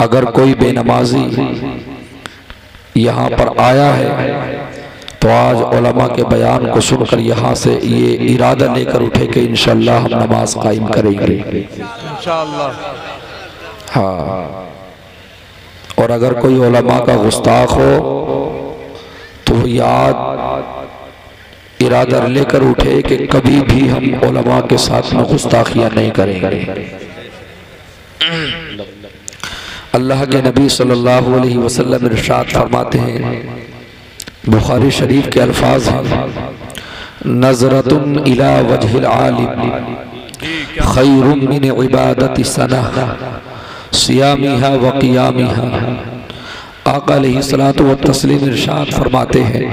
अगर कोई बेनमाजी यहाँ पर आया है तो आज उलमा के बयान को सुनकर यहाँ से ये इरादा लेकर उठे कि इंशाअल्लाह हम नमाज कायम करेंगे इंशाअल्लाह। हाँ, और अगर कोई उलमा का गुस्ताख हो तो याद इरादा लेकर उठे कि कभी भी हम उलमा के साथ में गुस्ताखियाँ नहीं करेंगे। अल्लाह के नबी सल्लल्लाहु अलैहि वसल्लम इरशाद फरमाते हैं, बुखारी शरीफ के अल्फाज हैं, नज़रतुन इला वजहिल आलिम खैरुम मिन इबादति सना सियामिहा व क़ियामिहा। आका अलैहिस्सलातु व तस्लीम इरशाद फरमाते हैं,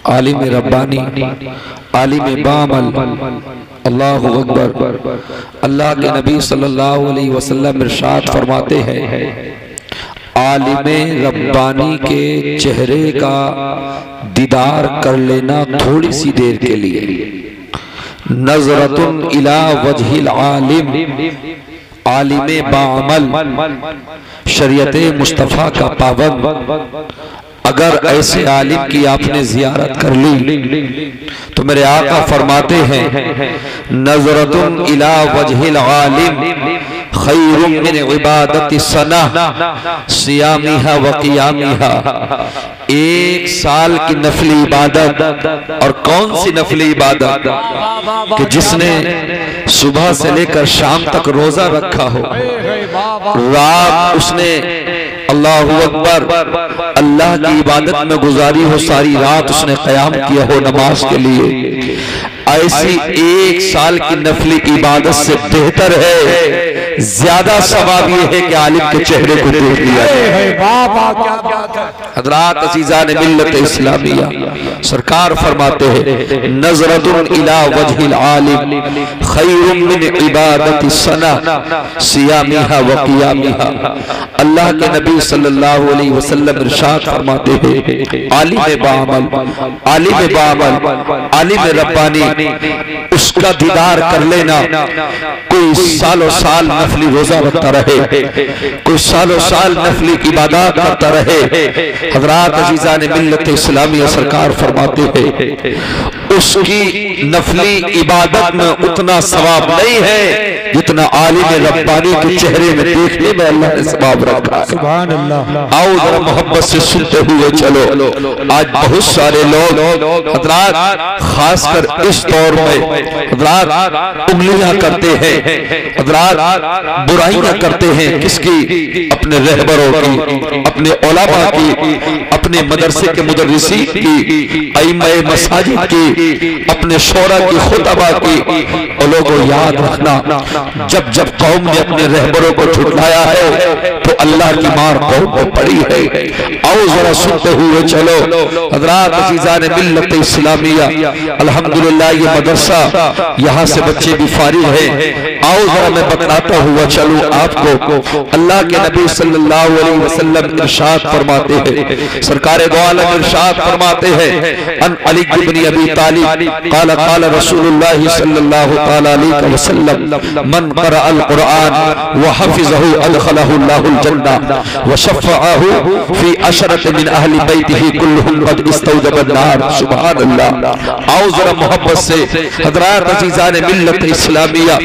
आलिम रब्बानी, आलिम बामल, अल्लाहु अकबर। अल्लाह के नबी सल्लल्लाहु अलैहि वसल्लम इरशाद फरमाते हैं, आलिम रब्बानी के चेहरे का दीदार कर लेना थोड़ी सी देर के लिए, नज़रतुन इला वजहिल आलिम, आलिम बाअमल, शरीयत मुस्तफ़ा का पाबंद, अगर ऐसे आलिम की आपने जियारत कर ली तो मेरे आका फरमाते हैं, नज़रतुन इला वजहिल आलिम खैरुम मिन इबादति सना सियामिहा व क़ियामिहा। एक साल की नफली इबादत, और कौन सी नफली इबादत कि जिसने सुबह से लेकर शाम तक रोजा रखा हो, रात उसने अल्लाहु अकबर अल्लाह की इबादत में गुजारी हो, सारी रात उसने क़याम किया हो नमाज के लिए, ऐसी एक साल की नफली इबादत से बेहतर है, ज्यादा सवाब ये है कि आलिम के चेहरे को देख लिया जाए। हज़रात अज़ीज़ान मिल्लत इस्लामिया सरकार फरमाते हैं, नज़रतुन इला वजहिल आलिम खैरुम मिन इबादति सना सियामिहा व क़ियामिहा। अल्लाह के नबी सल्लल्लाहु अलैहि वसल्लम इरशाद फरमाते हैं, आलिम बाअमल, आलिम बाअमल, आलिम रब्बानी, उसका दीदार कर लेना, कोई सालों साल नफली रोजा रखता रहे, कोई सालों साल नफली इबादत करता रहे। हज़रात अज़ीज़ान मिल्लत इस्लामिया सरकार फरमाते हैं, उसकी नफली इबादत में उतना सवाब नहीं है जितना आलिम रब्बानी के चेहरे में देखने में अल्लाह ने सवाब रखा है। सुभान अल्लाह। आओ जरा मोहब्बत से सुनते हुए चलो। आज बहुत सारे लोग हज़रात खासकर इस दौर में हज़रात उंगलियां करते हैं, हज़रात बुराइयां करते हैं, किसकी? अपने रहबरों की, अपने उलमा की, अपने मदरसे के मुदर्रिसीन की, अइम्माए मसाजिद की, अपने शोरा की, खुतबा की। और लोगों याद रखना, जब जब कौम ने अपने रहबरों को झुठलाया है तो अल्लाह की मार कौम को पड़ी है। आओ जरा सुनते हुए चलो। हज़रात अज़ीज़ान मिल्लत इस्लामिया, अल्हम्दुलिल्लाह ये मदरसा, यहाँ से बच्चे भी फारिग हैं। आओ जरा मैं बतलाता हुआ चलूं आपको। अल्लाह के नबी सल्लल्लाहु अलैहि वसल्लम इरशाद फरमाते हैं, सरकार दो आलम इरशाद फरमाते हैं, अन अली इब्न अबी तालिब क़ाल क़ाल रसूलुल्लाह सल्लल्लाहु तआला अलैहि वसल्लम, मन क़रा अल कुरआन व हफ़िज़हु अदख़लहु अल्लाहुल जन्नह व शफ़अहु फ़ी अशरत मिन अहली बैतिही कुल्लुहुम क़द इस्तौजब अन्नार। सुभान अल्लाह। आओ जरा मोहब्बत से हज़रात अज़ीज़ान मिल्लत इस्लामिया,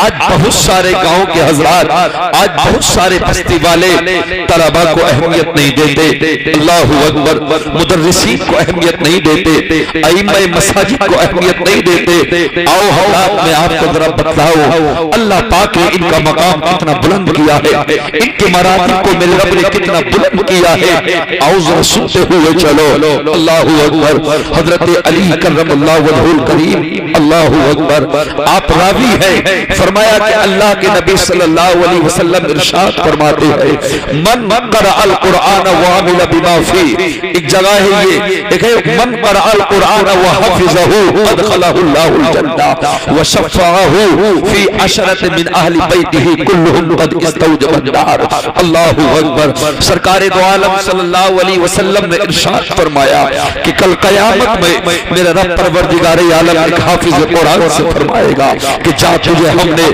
आज बहुत सारे गांव के हज़रात, आज बहुत सारे बस्ती वाले तलबा को अहमियत नहीं देते, अल्लाहु अकबर, मुदर्रिसीन को अहमियत नहीं देते, अइम्माए मसाजिद को अहमियत नहीं देते। आओ हज़रात मैं आपको जरा बतलाऊं, अल्लाह पाक ने इनका मकाम कितना बुलंद किया है, इनके मरातिब को मेरे रब ने कितना बुलंद किया है। आओ जरा सुनते हुए चलो। अल्लाहु अकबर। हज़रत अली करमल्लाहु वजहुल करीम, अल्लाहु अकबर, आप रावी हैं, फरमाया कि अल्लाह के नबी सल्लल्लाहु अलैहि वसल्लम इरशाद फरमाते हैं, मन क़रा अल कुरआन व अमिल बिमा फी। एक जगह है ये, देखिए, मन क़रा अल कुरआन व हफ़िज़हु अदख़लहु अल्लाहुल जन्नह व शफ़अहु फी अशरत मिन अहली बैतिही कुल्लुहुम क़द इस्तौजब अन्नार। अल्लाहु अकबर। सरकार दो आलम सल्लल्लाहु अलैहि वसल्लम ने इरशाद फरमाया कि कल क़यामत में मेरा रब परवरदिगार आलम एक हाफिज कुरान से फरमाएगा कि जा तुझे हमने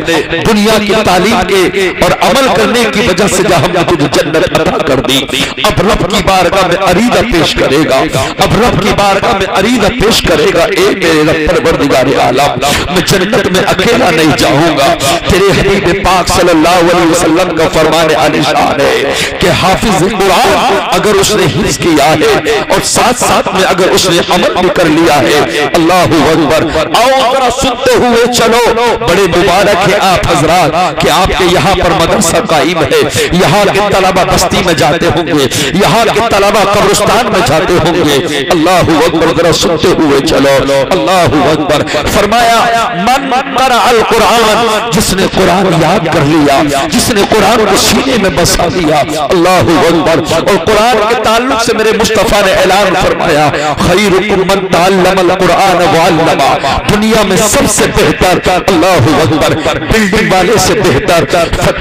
दुनिया की तालीम के और अमल करने की वजह से जा हमने तुझे जन्नत अता कर दी। अब रब की बारगाह में अरीदा पेश करेगा, अब रब की बारगाह में अरीदा पेश करेगा, ए मेरे रब परवरदिगार आलम, मैं जन्नत में अकेला नहीं जाऊंगा। तेरे हबीब पाक सल्लल्लाहु अलैहि वसल्लम का फरमान आलिशान है कि हाफिज कुरान अगर उसने हिफ्ज़ किया है और साथ साथ में अगर उसने अमल भी कर लिया है, अल्लाहु अकबर। आओ जरा सुनते हुए चलो, बड़े मुबारक है आप हजरात कि आपके यहाँ पर मदरसा कायम है, यहाँ के तलबा बस्ती में जाते होंगे, यहाँ के तलबा कब्रिस्तान में जाते होंगे। अल्लाहु अकबर, जरा सुनते हुए चलो। अल्लाहु अकबर। फरमाया मन क़रा अल कुरान, जिसने कुरान याद कर लिया, जिसने कुरान को सीने में बसा लिया। अल्लाहु अकबर। और कुरान के ताल्लुक से मेरे मुस्तफा ने ऐलान फरमाया खैरुकुम मन तअल्लमल कुरान व अल्लमा, दुनिया में सबसे बेहतर, अल्लाहु अकबर, बिल्डिंग वाले से बेहतर,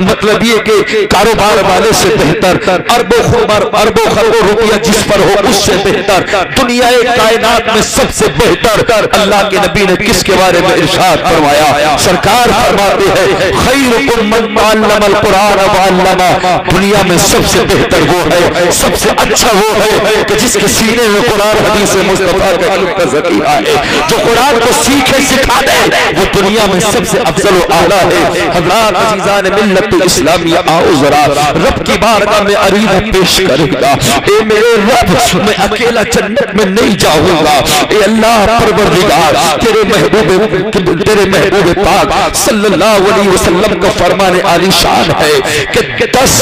मतलब ये कि कारोबार वाले से बेहतर, अरबों खरबों रुपया जिस पर हो उससे बेहतर, दुनिया कायनात में सबसे बेहतर अल्लाह के नबी ने किसके बारे में इरशाद फरमाया? सरकार फरमाते हैं खैरुकुम मन तअल्लमल कुरान व अल्लमा, दुनिया में सबसे बेहतर वो है, सबसे अच्छा वो है कि जिसके सीने में कुरान हदीस मुस्तफा का इल्म का ज़ख़ीरा है, जो कुरान को सीखे सिखा दे, वो दुनिया में सबसे अफजल व आला है। हज़रात अज़ीज़ान मिल्लत इस्लामिया, आओ जरा रब की बारगाह में अरीदा पेश करेगा। ए मेरे रब, मैं अकेला जन्नत में नहीं जाऊंगा। ए अल्लाह परवरदिगार, तेरे महबूब पाक सल्लल्लाहु अलैहि वसल्लम का फरमान आलिशान है कि 10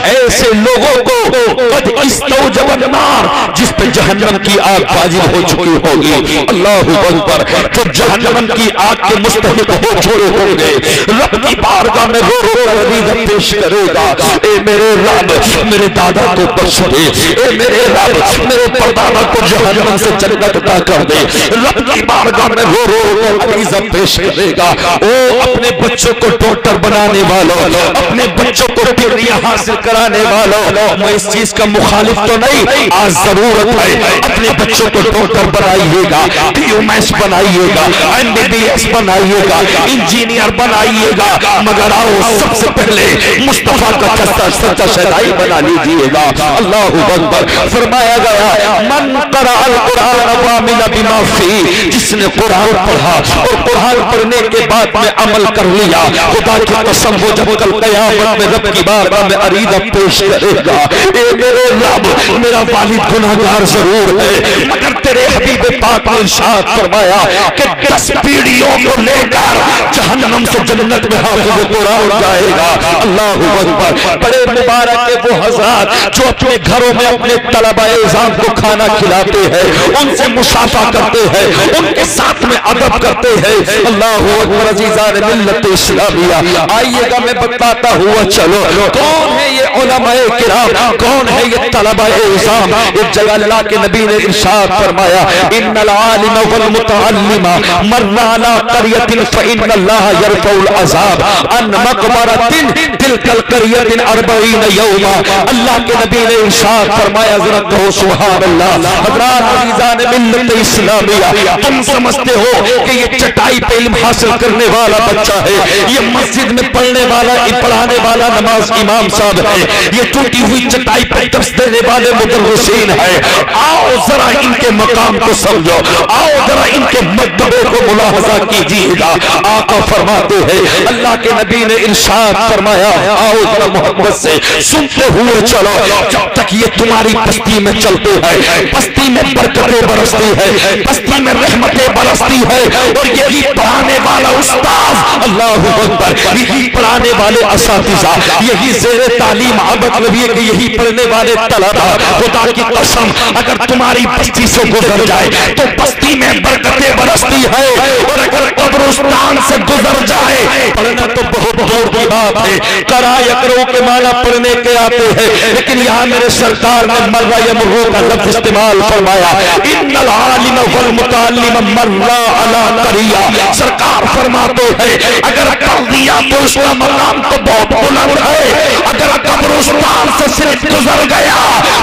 ऐसे लोगों को कद इस्तौजबन नार, जिस पे जहन्नम की आग वाजिब हो चुकी होगी। अल्लाहु अकबर। तो जहन्नम की आग के मुस्तहिक हो चुके होंगे, रब की बारगाह में रो रो अरीदा पेश करेगा। ए मेरे रब, मेरे दादा को बख्श दे, ए मेरे रब, मेरे परदादा को जहन्नम से जन्नत अता कर दे। रब की बारगाह में रो रो अरीदा पेश करेगा। ओ अपने बच्चों को डॉक्टर बनाने वालों, अपने बच्चों को डिग्रियां हासिल कराने वालों, मैं इस चीज का मुखालिफ तो नहीं, आज जरूरत है अपने बच्चों को डॉक्टर बनाइएगा, टीयूएमएस बनाइएगा, एमबीबीएस बनाइएगा, इंजीनियर बनाइएगा, मगर आओ सबसे पहले मुस्तफा का सच्चा शहदाई बना लीजिएगा। अल्लाहु अकबर। फरमाया गया मन क़रा अल कुरान व अमिला बिमा फी, जिसने कुरान पढ़ा और कुरान पढ़ने के बाद में अमल कर लिया, खुदा की कसम वो जब कल क़यामत में रब की बारगाह में अरीदा पेश करेगा। ए मेरे रब, मेरा वालिद गुनाहगार जरूर है, मगर तेरे हबीब पाक ने इरशाद फरमाया कि 10 पीढ़ियों को लेकर जहन्नम से जन्नत में हाफिज कुरान जाएगा। अल्लाहु अकबर। बड़े मुबारक है वो हज़रात जो अपने घरों में अपने तलबाए इज़ाम को खाना खिलाते हैं, उनसे मुसाफा करते हैं, उनके साथ में अदब करते हैं। अल्लाहु अकबर। अज़ीज़ान मिल्लत इस्लामिया, आइएगा मैं बताता हुआ चलो कौन है ये उलमाए किराम, कौन है ये तलबाए इज़ाम। एक जगह अल्लाह के नबी ने इरशाद फरमाया इन्नल आलिम वल मुतअल्लिम मर्रा अला क़रयतिन फ़इन्नल्लाह यरफ़उल अज़ाब अन मक़बरतिन तिलकल क़रयतिन 40 यौमा। अल्लाह के नबी ने इरशाद फरमाया, ज़रा कहो सुभान अल्लाह। हज़रात अज़ीज़ान मिल्लत इस्लामिया, तुम समझते हो कि ये चटाई पे इल्म हासिल करने वाला बच्चा है, ये मस्जिद में पढ़ने वाला पढ़ाने वाला नमाज इमाम साहब है, ये टूटी हुई चटाई पे दर्स देने वाले मुदर्रिसीन है। आओ जरा इनके मकाम को समझो, आओ जरा इनके मर्तबे को मुलाहजा कीजिएगा। आका फरमाते हैं, अल्लाह के नबी ने इरशाद फरमाया, आओ जरा मोहब्बत से सुनते हुए चलो, जब तक ये तुम्हारी बस्ती में चलते हैं, बस्ती में बरकतें बरसती है, बस्ती में रहमतें बरसती है, और यही पढ़ाने वाला उस्ताद, अल्लाहु अकबर, यही पढ़ाने वाले असातिज़ा, यही ज़ेरे तालीम मतलब ये कि यही पढ़ने वाले तलबा, खुदा की कसम अगर तुम्हारी बस्ती से गुजर जाए तो बस्ती में बरकतें बरसती है, और अगर कब्रिस्तान से गुजर जाए, पढ़ना तो बहुत दूर की बात है, करा यकरो के माना पढ़ने के आते हैं, लेकिन यहाँ मेरे सरकार ने मर्रा यमरू का लफ्ज़ इस्तेमाल फरमाया, इन्नल आलिम वल मुतअल्लिम मर्रा अला क़रिया। सरकार फरमाते हैं अगर कर दिया तो उसका मकाम तो बहुत बुलंद है, अगर कब्रिस्तान से सिर्फ गुजर गया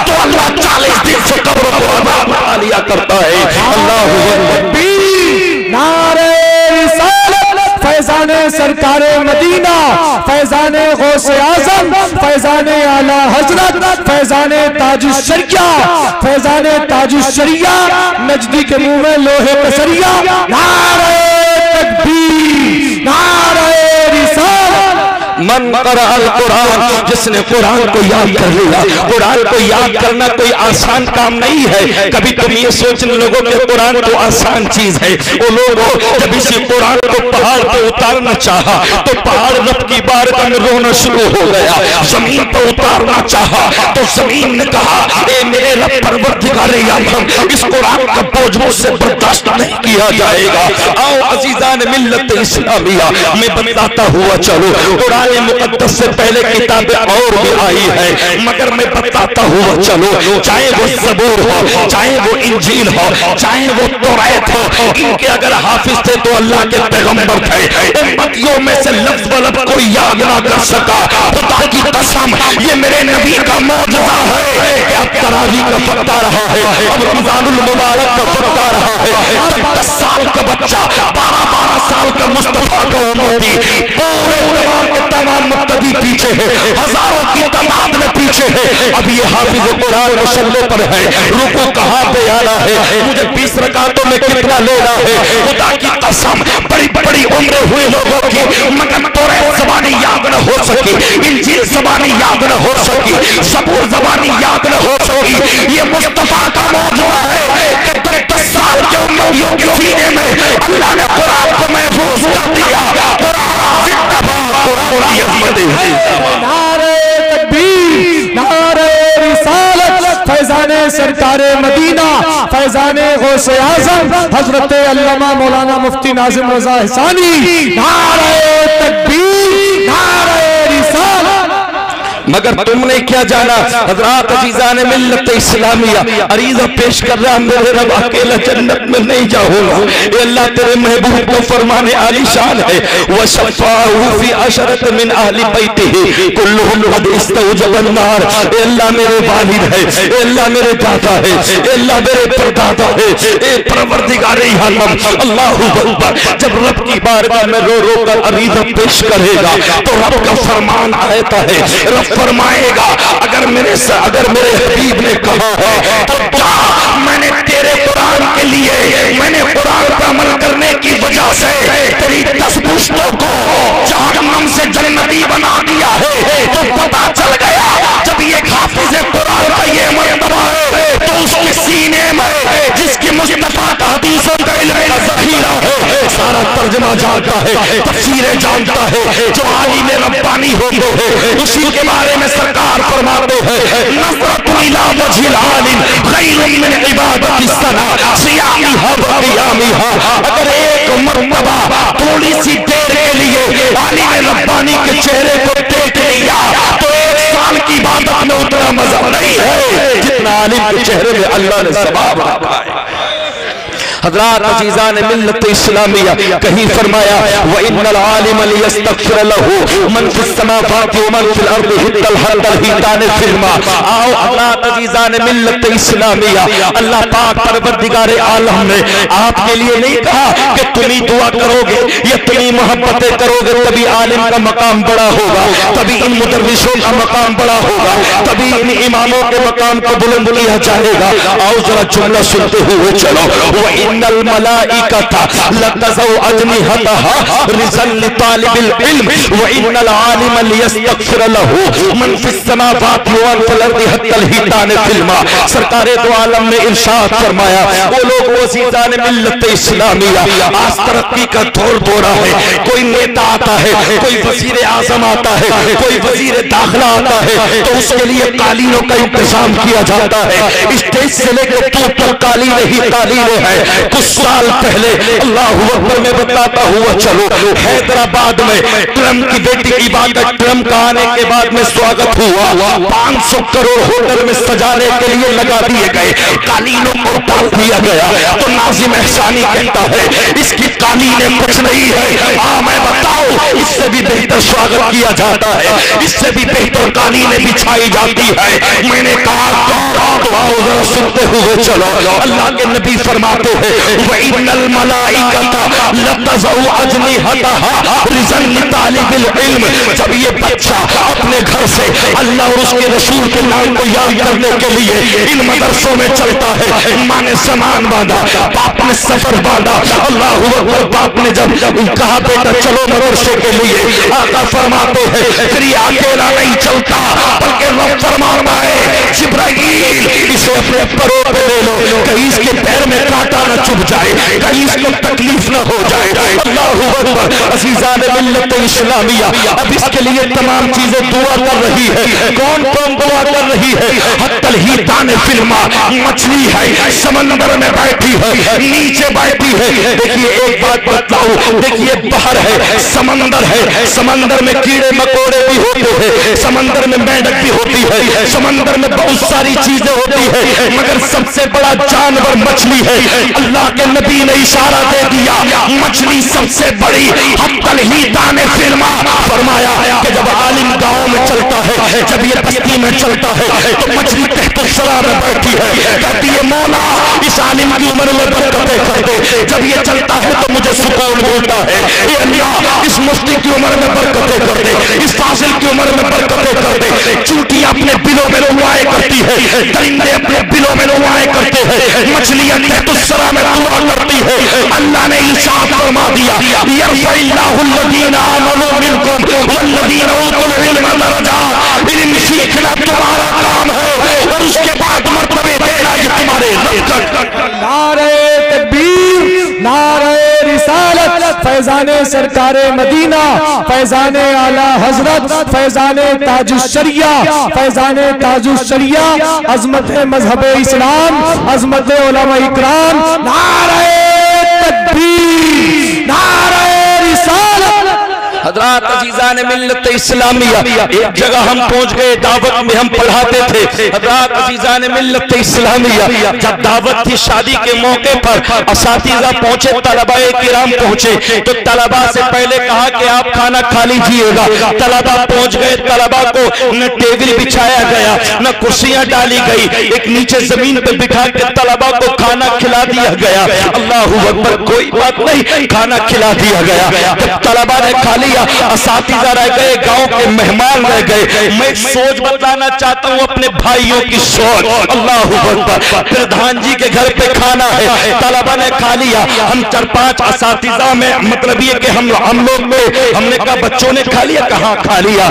तो अल्लाह 40 दिन से कब्र को आबाद बना लिया करता है। अल्लाहू अकबर। नारे रिसालत फैजाने सरकारे मदीना, फैजाने गौसे आजम, फैजाने आला हजरत, फैजाने ताजुश शरिया, फैजाने ताजुश शरिया, नजदी के मुंह में लोहे कसरिया। नारे तकबीर, नारे रिसालत। मन क़रा अल कुरान, जिसने कुरान को याद कर लिया। कुरान को याद करना कोई आसान काम नहीं है। कभी तुम ये सोचने लोगों के कुरान तो आसान चीज है। वो लोग जब इसी कुरान को पहाड़ पे उतारना चाहा तो पहाड़ रब की बारगाह में रोना शुरू हो गया। जमीन पर उतारना चाहा तो जमीन ने कहा, ए मेरे रब परवरदिगार आलम, इस कुरान का बोझ मुझसे बर्दाश्त नहीं किया जाएगा। आओ अजीजान मिल्लत इस्लामिया, मैं बताता हुआ चलो, कुरान मुकद्दस से पहले किताबें और भी आई है, मगर मैं बताता हुआ चलो, चाहे वो ज़बूर हो, चाहे वो इंजील हो, चाहे वो तौरात हो, इनके अगर हाफिज थे तो अल्लाह के पैगंबर थे। उम्मतियों में से लफ्ज़ बलफ्ज़ कोई याद ना कर सका। खुदा की कसम, ये मेरे नबी का मौजज़ा है। अब तरावी का पता रहा है, अब रमजानुल मुबारक का पता रहा है। 10 साल का बच्चा, 12 साल का मुस्तफा का उम्मती, पूरे जवान के तमाम मुक्तदी पीछे है, हजारों की तादाद में पीछे है। अब ये हाफिज कुरान मसल्ले पर है, रुकू कहाँ पे आना है, मुझे 20 रकातों में कितना लेना है। खुदा की कसम, बड़ी बड़ी उम्र हुई लोगों की, मगर तौरात ज़बानी याद न हो सकी, इंजील ज़बानी याद न हो सकी, ज़बूर ज़बानी याद न हो सकी। ये मुस्तफा का मौजूद है कि 10 साल के उम्मतियों के सीने में अल्लाह ने कुरान को महफूज कर दिया। नारे तकबीर, नारे रिसालत, फैजाने सरकारे मदीना, फैजाने गौसे आजम, हजरत अल्लामा मौलाना मुफ्ती नाजिम रजा हिसानी। नारे तकबीर, नारे रिसालत। मगर तुमने क्या जाना, हज़रात अज़ीज़ान मिल्लत इस्लामिया, अरीज़ा पेश कर रहा, मेरे रब अकेला जन्नत में नहीं जाऊंगा। अल्लाह तेरे महबूब को फरमाने आलीशान है, व शफ़ाअहु फी अशरत मिन अहली बैतिही कुल्लुहुम क़द इस्तौजब अन्नार। अल्लाह मेरे वालिद है, अल्लाह मेरे दादा है, अल्लाह मेरे परदादा है, ए परवरदिगार आलम, अल्लाहु अकबर। जब रब की बारगाह में रो रो कर अरीज़ा पेश करेगा तो रब का फरमान आता है, रब फरमाएगा, अगर मेरे हबीब ने कहा है तो क्या मैंने तेरे कुरान के लिए, मैंने कुरान पर अमल करने की वजह से तेरी 10 पुश्तों को जहन्नम से जन्नती बना दिया है। तो पता चल गया, जब ये हाफिज़ कुरान का ये मर्तबा है तो उसके सीने में जिसकी मुस्तफा का हदीसों का इल्म का ज़ख़ीरा है, सारा तर्जुमा जानता है, तफसीरें जानता है, जो आलिम रब्बानी होते हैं उसी के बारे में सरकार फरमाते हैं, नज़रतु इला वजहिल आलिम खैरुम मिन इबादति सना सियामिहा व क़ियामिहा। अगर एक मर्तबा थोड़ी सी देर के लिए आलिम रब्बानी के चेहरे को देख लिया तो 1 साल की इबादत में उतना मजा नहीं है जितना आलिम के चेहरे में अल्लाह ने सवाब रखा है। हज़रात अज़ीज़ान मिल्लत इस्लामिया, कहीं फरमाया, व इन्नल आलिम लियस्तग़फिर लहू मन फिस समावाति व मन फिल अर्दि हित्तल हत्तल हितान फिल मा। आओ हज़रात अज़ीज़ान मिल्लत इस्लामिया, अल्लाह पाक परवरदिगार आलम ने आपके लिए नहीं कहा कि तुम ही दुआ करोगे या तुम ही मोहब्बतें करोगे तभी आलिम का मकाम बड़ा होगा, तभी इन मुदर्रिसों का मकाम बड़ा होगा, तभी इन इमामों के मकाम को बुलंद किया जाएगा। आओ जरा जुमला सुनते हुए चलो, इन्नल मलाइकता लतज़ौ अजनिहतहा रिज़न लितालिबिल इल्म व इन्नल आलिम लियस्तग़फिर लहू मन फिस समावाति व मन फिल अर्दि हत्तल हितान फिल मा। सरकारे दो आलम ने इरशाद फरमाया, वो लोग अज़ीज़ान मिल्लत इस्लामिया, आज तरक्की का दौर दौरा है, कोई नेता आता है, कोई वज़ीर आज़म आता है, कोई वज़ीर दाखिला आता है तो उसके लिए कालीनों का इंतजाम किया जाता है। स्टेज से लेकर तू तक कालीन ही कालीन है। कुछ साल पहले अल्लाह अकबर में बताता हुआ चलो, हैदराबाद में ट्रम्प की बेटी इबादत ट्रम्प का आने के बाद में स्वागत हुआ, 500 करोड़ होटल में सजाने के लिए लगा दिए गए, कालीनों को उतार दिया गया। तो नाजिम एहसानी कहता है इसकी कालीनें कुछ नहीं है, हाँ मैं बताऊं इससे भी बेहतर स्वागत किया जाता है, इससे भी बेहतर कालीनें बिछाई जाती है। मैंने कहा तो आओ जरा सुनते हुए चलो। अल्लाह के नबी फरमाते हैं वइन्नल मलाइकता लतज़उ अजनिहतहा रिज़न लितालिबिल इल्म। जब ये बच्चा अपने घर से अल्लाह और उसके रसूल के नाम को याद करने के लिए इन मदरसों में चलता है, माँ ने सामान बांधा, बाप ने सफर बांधा, अल्लाह अकबर, बाप ने जब कहा बेटा चलो मदरसे के लिए, आका फरमाते हैं फिर ये अकेला नहीं चलता बल्कि रब फरमाता है जिब्राइल इसे अपने परों पे ले लो, कहीं इसके पैर में कांटा न चुभ जाए, कहीं इसको तकलीफ न हो जाए। अल्लाह अकबर। अज़ीज़ान मिल्लत इस्लामिया, अब इसके लिए तमाम चीजें दुआ कर रही है। कौन कौन दुआ कर रही है? हत्तल ही दाने फिल्मा, मछली है समंदर में बैठी है, नीचे बैठी है। देखिए एक बात बताऊं, देखिए बाहर है समंदर है, समंदर में कीड़े मकोड़े भी होते हैं, समंदर में मेंढक भी होती है, समंदर में बहुत सारी चीजें होती है, मगर सबसे बड़ा जानवर मछली है। अल्लाह के नबी ने इशारा दे दिया मछली सबसे बड़ी। हत्तल ही दाने फिल्मा, फरमाया कि जब आलिम गांव में चलता है, जब ये बस्ती में चलता है तो मछली कहते सरा में बैठी है, कहती है मौला इस आलिम की उम्र में बरकतें कर दे, जब ये चलता है तो मुझे सुकून मिलता है। ये अल्लाह इस मुफ्ती की उम्र में बरकतें कर दे, इस फाजिल की उम्र में बरकतें कर दे। चूंटियां अपने बिलों में रुआएं करती है, दरिंदे अपने बिलों में रुआएं करते हैं, मछलियां तहतुस्सरा में दुआ करती है। अल्लाह ने इरशाद फरमा दिया यरफ़इल्लाहुल्लज़ीना आमनू मिनकुम वल्लज़ीना ऊतुल इल्म दरजात। इल्म सीखना तुम्हारा काम है और उसके बाद मर्तबे देना ये तुम्हारे रब का। नारे तकबीर, नारे रिसालत, फैजाने सरकारे मदीना, फैजाने आला हजरत, फैजाने ताजुश्शरिया, फैजाने ताजुश्शरिया, अजमत मजहब इस्लाम, अजमत उलमा इकराम। नारे तकबीर, नारे रिसालत। हज़रात अज़ीज़ान मिल्लत इस्लामिया, एक जगह हम पहुंच गए, दावत में हम पढ़ाते थे। हज़रात अज़ीज़ान मिल्लत इस्लामिया, जब दावत थी शादी के मौके पर असातिज़ा पहुंचे, तलबाए किराम पहुंचे, तो तलबा से पहले कहा कि आप खाना खा लीजिएगा। तलबा पहुंच गए, तलबा को न टेबल बिछाया गया न कुर्सियां डाली गई, एक नीचे जमीन पर बिठा के तलबा को खाना खिला दिया गया। अल्लाहू अकबर, कोई बात नहीं, खाना खिला दिया गया। जब तलबा ने खा लिया, असातिज़ा रह गए, गांव के मेहमान रह गए। मैं सोच बताना चाहता हूं अपने भाइयों की सोच। अल्लाहू अकबर, प्रधान जी के घर पे खाना है, तलबा ने खा लिया, हम 4-5 असातिज़ा में मतलब ये कि हम लोग में हमने कहा बच्चों ने खा लिया, कहाँ खा लिया।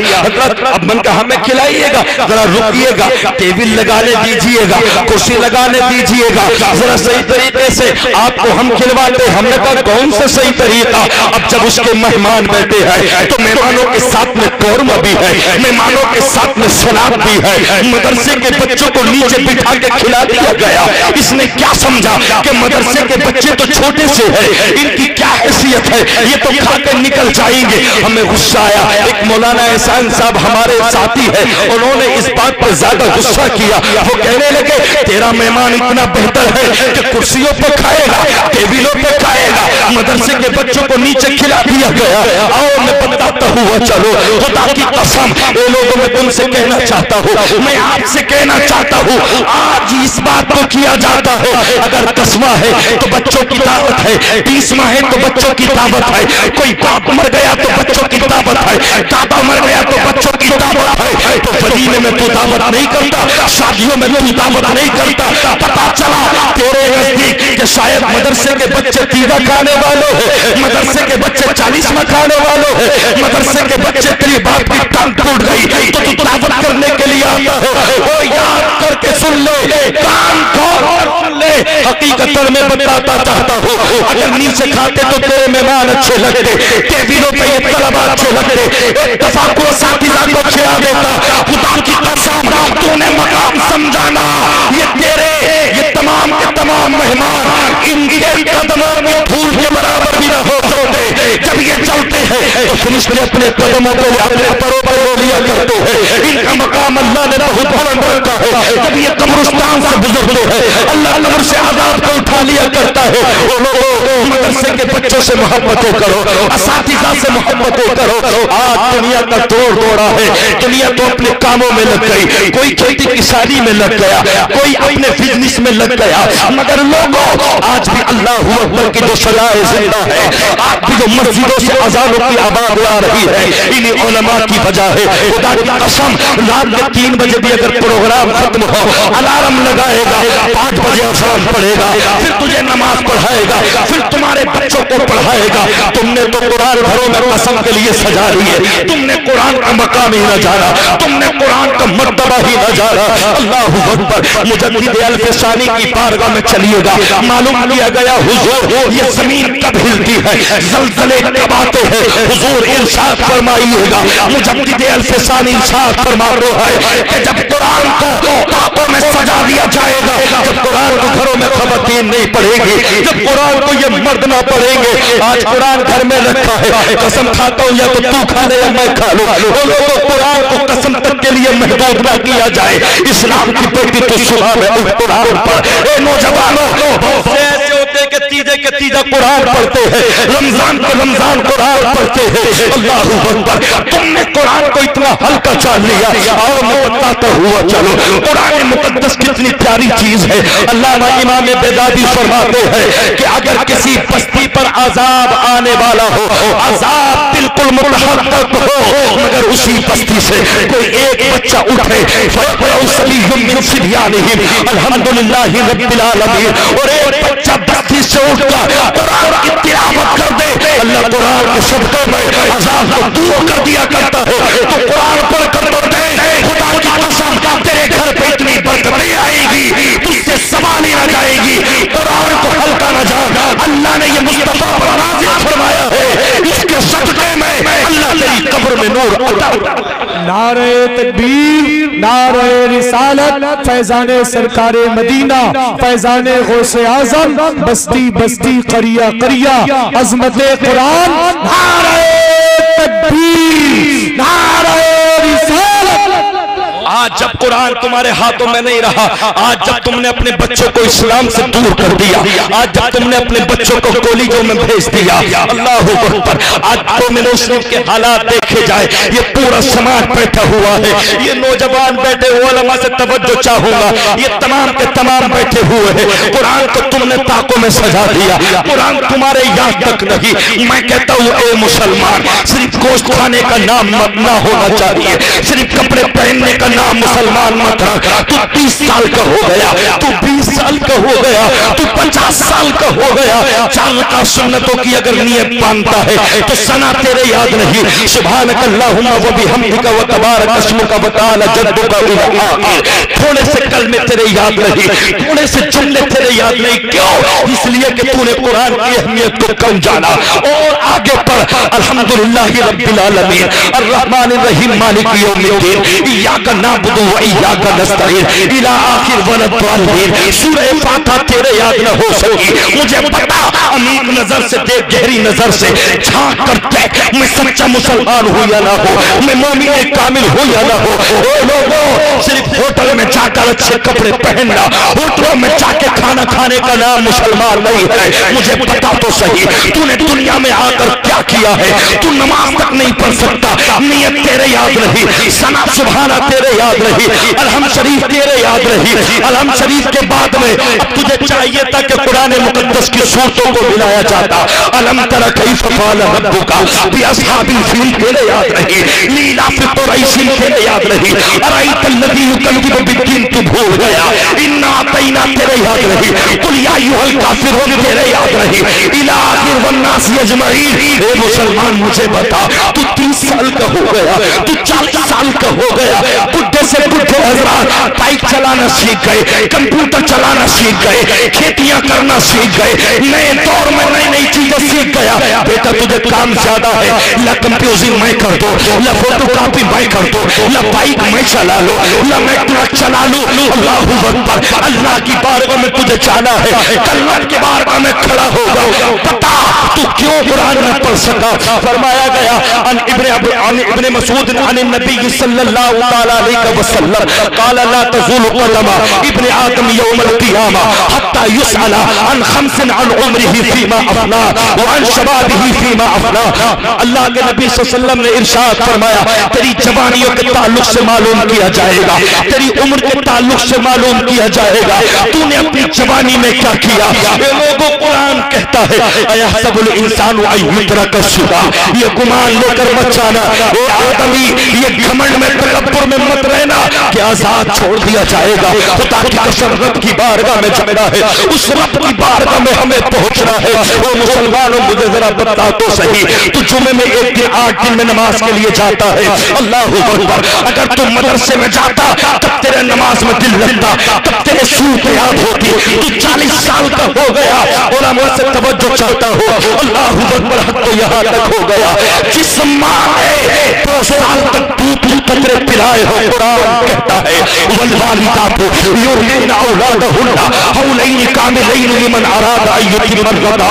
अब मन कहा हमें खिलाइएगा, जरा रुकिएगा, टेबल लगाने दीजिएगा, कुर्सी लगाने दीजिएगा, जरा सही तरीके से आपको हम खिलवाते। हमने कहा कौन सा सही तरीका? अब जब उसके मेहमान बैठे हैं तो मेहमानों के साथ में कौरमा भी है, मेहमानों के साथ में सलाद भी है। मदरसे के बच्चों को नीचे बिठा के खिला दिया गया। इसने क्या समझा कि मदरसे के बच्चे तो छोटे से हैं, इनकी क्या हैसियत है, ये तो खा के निकल जाएंगे। हमें गुस्सा आया। एक मौलाना एहसान साहब हमारे साथी है, उन्होंने इस बात पर ज्यादा गुस्सा किया। वो कहने लगे तेरा मेहमान इतना बेहतर है कि कुर्सियों पर खाएगा, टेबलों पर खाएगा, मदरसे के बच्चों को नीचे खिला दिया गया। और मैं बताता हुआ चलो, खुदा की कसम ये लोगों में तुमसे कहना चाहता हूँ, मैं आपसे कहना चाहता हूँ, आज इस बात को किया जाता है। अगर 10वां है तो बच्चों की दावत है, 20वां है तो बच्चों की दावत है, कोई बाप मर गया तो बच्चों की दावत है, दादा मर गया तो बच्चों की दावत है। तो वलीमे में तू दावत नहीं करता, शादियों में तू दावत नहीं करता। पता चला तेरे नजदीक कि शायद मदरसे के बच्चे 30 खाने वाले हैं, मदरसे के बच्चे 40वां खाने वाले हैं, मदरसे के बच्चे तेरी बात की टांग टूट गई तो तू दावत करने के लिए आता है। वो याद करके सुन ले, कान खोल और सुन ले। हकीकत में बताता चाहता हूँ, अगर नीचे खाते तो तेरे मेहमान अच्छे लगते, टेबलों पे ये तलबा अच्छे लगते, एक दफा को साथीज़ा को खिला देता। खुदा की कसम तूने मकाम समझाना, ये तेरे ये तमाम के तमाम मेहमान इनके फरिश्ते अपने कदमों को अपने परों पर लिया करते हैं। इनका मकाम अल्लाह ने बहुत बुलंद रखा है। जब ये कब्रिस्तान से गुजरते हैं अल्लाह कब्र से आजाद को उठा लिया करता है। वो लोगों मदरसे के बच्चों से मोहब्बतें करो, असातिज़ा से मोहब्बतें करो। आज दुनिया का तोड़ दौड़ा है, दुनिया तो अपने कामों में लग गई, कोई खेती किसानी में लग गया, कोई अपने बिजनेस में लग गया, मगर लोगों आज भी अल्लाह अकबर की जो सलाह जिंदा है, आज भी जो मस्जिदों से अज़ानों की आवाज आ रही है, इन्हीं उलमा की वजह है। खुदा की कसम रात के 3 बजे भी अगर प्रोग्राम खत्म हो अलार्म लगाएगा, 5 बजे अज़ान पढ़ेगा, फिर तुझे नमाज पढ़ाएगा, फिर तुम्हारे बच्चों को पढ़ाएगा। तुमने तो कुरान घरों में कसम के लिए सजा रही है, तुमने कुरान का मकाम ही न जाना, तुमने कुरान का मर्तबा ही न जाना। अल्लाह अकबर। मुजद्दिद अल-फ़सानी की बारगाह में चलिएगा, मालूम किया गया हुजूर ये जमीन कब हिलती है, ज़लज़ले कब आते हैं, हुजूर इरशाद फरमाइएगा। मुजद्दिद अल-फ़सानी इरशाद फरमाते हैं कि जब कुरान को ताकों में सजा दिया जाएगा, जब कुरान को घरों में ख़वातीन नहीं पढ़ेगी, जब कुरान को ये मर्द ना पढ़ेंगे। आज कुरान घर में रखा है, कसम खाता हूँ या तो तू खा ले या मैं खा लूं। लोगों कुरान को कसम तक के लिए महदूद ना किया जाए। इस्लाम की बेटी तो सुबह में कुरान पर नौजवानों ऐसे होते के तीजा कुरान पढ़ते हैं, रमजान को रमजान कुरान पढ़ते हैं। अल्लाह अकबर। तुमने कुरान को इतना हल्का चाल लिया। और मैं बताता हुआ चलो कुरान मुकद्दस कितनी प्यारी चीज है। अल्लाह इमाम बेदादी फरमाते हैं कि अगर किसी बस्ती पर अजाब आने वाला हो, अजाब बिल्कुल मुतहक्किक हो, मगर उसी बस्ती से कोई एक बच्चा उठे अल्हम्दुलिल्लाहि रब्बिल आलमीन, और एक बच्चा बस्ती से उठकर कुरान की तिलावत कर दे, अल्लाह कुरान के शब्दों में अजाब को दूर कर दिया करता है। तो कुरान पढ़ कर दे, खुदा की कसम तेरे घर पे इतनी बरकतें आएगी, तुझसे सवाल ही न जाएगी। कुरान को हल्का न जाना, अल्लाह ने ये मुस्तफा पर नाज़िल फरमाया है, इसके सदक़े में अल्लाह तेरी कब्र में नूर अता। नारे तकबीर, नारे रिसालत, फैजाने सरकारे मदीना, फैजाने गौसे आजम, बस्ती बस्ती करिया करिया, अजमते कुरान। नारे तकबीर, नारे रिसालत। आज जब कुरान तुम्हारे हाथों में नहीं रहा, आज जब तुमने अपने बच्चों को इस्लाम से दूर कर दिया, आज जब तुमने अपने बच्चों को कॉलेजों में भेज दिया, अल्लाह अकबर। आज तो मुस्लिम के हालात देखे जाए, ये पूरा समाज बैठा हुआ है, ये नौजवान बैठे हुए, उलमा से तवज्जो चाहूंगा, ये तमाम के तमाम बैठे हुए हैं। कुरान को तुमने ताकों में सजा दिया, कुरान तुम्हारे याद तक नहीं। मैं कहता हूँ ए मुसलमान, सिर्फ गोश्त खाने का नाम मत ना होना चाहिए, सिर्फ कपड़े पहनने का नाम मुसलमान मत रख। तू 30 साल का हो गया, तू 20 साल का हो गया, तू 50 साल का हो गया, 4 रकात सुन्नतों की अगर नियत मानता है तो सना तेरे याद नहीं। सुभानक अल्लाहुम्मा व बिहम्दिका व तबारक अस्मुका व तआला जद्दुका इला आखिर। थोड़े से कलमे तेरे याद नहीं, थोड़े से जुमले तेरे याद नहीं। क्यों? इसलिए कि तूने कुरान की अहमियत को कम जाना। और आगे पढ़, अल्हम्दुलिल्लाहि रब्बिल आलमीन अर्रहमानिर रहीम मालिकि यौमिद्दीन इय्याका नअबुदु व इय्याका नस्तईन इला आखिर वलद्दालीन। सूरह फातिहा तेरे याद न हो सकी, मुझे पता। अमीर नजर से देख, गहरी नजर से झांक कर देख, मैं सच्चा मुसलमान हूं या ना हो, मैं मोमिन कामिल हूं या ना हो। ओ लोगों, सिर्फ होटल में जाकर अच्छे कपड़े पहनना, होटलों में जाके खाना खाने का नाम मुसलमान नहीं है। मुझे पता तो सही तूने दुनिया में आकर क्या किया है। तू नमाज तक नहीं पढ़ सकता, नियत तेरे याद रही, सना सुभाना तेरे याद रही, अलहम शरीफ तेरे याद रही। अलहम शरीफ के बाद में अब तुझे चाहिए था कि कुरान मुकद्दस की सूरतों को मिलाया जाता। अलम तरा कैफ फ़अल रब्बुका बिअस्हाबिल फील तेरे याद रही, लीला फी कुरैशिन तेरे याद रही, अराइतल्लज़ी युकज़्ज़िबु बिद्दीन तू भूल गया, इन्ना अतैना तेरे याद रही, कुल या अय्युहल काफिरून तेरे याद रही, इला आखिर वन्नास अजमईन। ए मुसलमान मुझे बता, तू 30 साल का हो गया, तू 40 साल का हो गया, बुढ़े से बुढ़े हजरात बाइक बाइक चलाना सीख गए, कंप्यूटर चलाना सीख गए, खेतियां करना सीख गए, नए दौर में नई नई चीजें सीख गया। बेटा तुझे काम ज्यादा है, ला कंप्यूजिंग मैं कर दो, ला फोटोकॉपी मैं कर दो, ला बाइक मैं चला लो, ला मैं ट्रक चला लो। अल्लाहू अकबर, अल्लाह की बारगाह में तुझे जाना है, कल्लत के बारगाह में खड़ा होगा। पता तू क्यों कुरान न पढ़ सका? फरमाया गया अन इब्ने मसूद अन नबी सल्लल्लाहु अलैहि वसल्लम क़ाल ला तज़ूलु क़दमा इब्ने आदम यौमल क़ियामा हत्ता युसअल अन खम्सिन अन उम्रिही फीमा अफना व अन शबाबिही फीमा अफना। अल्लाह के नबी सल्लल्लाहु अलैहि वसल्लम ने इरशाद फरमाया, तेरी जवानियों के ताल्लुक से मालूम किया जाएगा, तेरी उम्र के ताल्लुक से मालूम किया जाएगा तूने अपनी जवानी में क्या किया। ये लोगों कुरान कहता है अयहसबुल इंसानु अय्युतरक सुदा, ये गुमान लेकर मत जाना, ये आदमी ये घमंड में तकब्बुर में मत रहना कि आजाद छोड़ दिया जाएगा। खुदा की कसम रब की बारगाह में जाना है, उस रब की बारगाह में हमें पहुंचना है। वो मुसलमानों मुझे जरा बता तो सही, तू जुमे में एक दिन 8 दिन में नमाज के लिए जाता है? अल्लाहू अकबर, अगर तू मदरसे में जाता तब तेरे नमाज में दिल लगता, तब तेरे सूरत याद होती। तू 40 साल का हो गया, उलमा से तवज्जो चाहता हो, अल्लाहू अकबर, हद तो यहाँ तक हो गया। जिस माँ ने 2 साल तक दूध कतरे पिलाए हो, कुरान कहता है वल्वालिदातु युरदिना औलादहुन्ना हौलैन कामिलैन लिमन अरादा अन युतिम्मा रज़ा।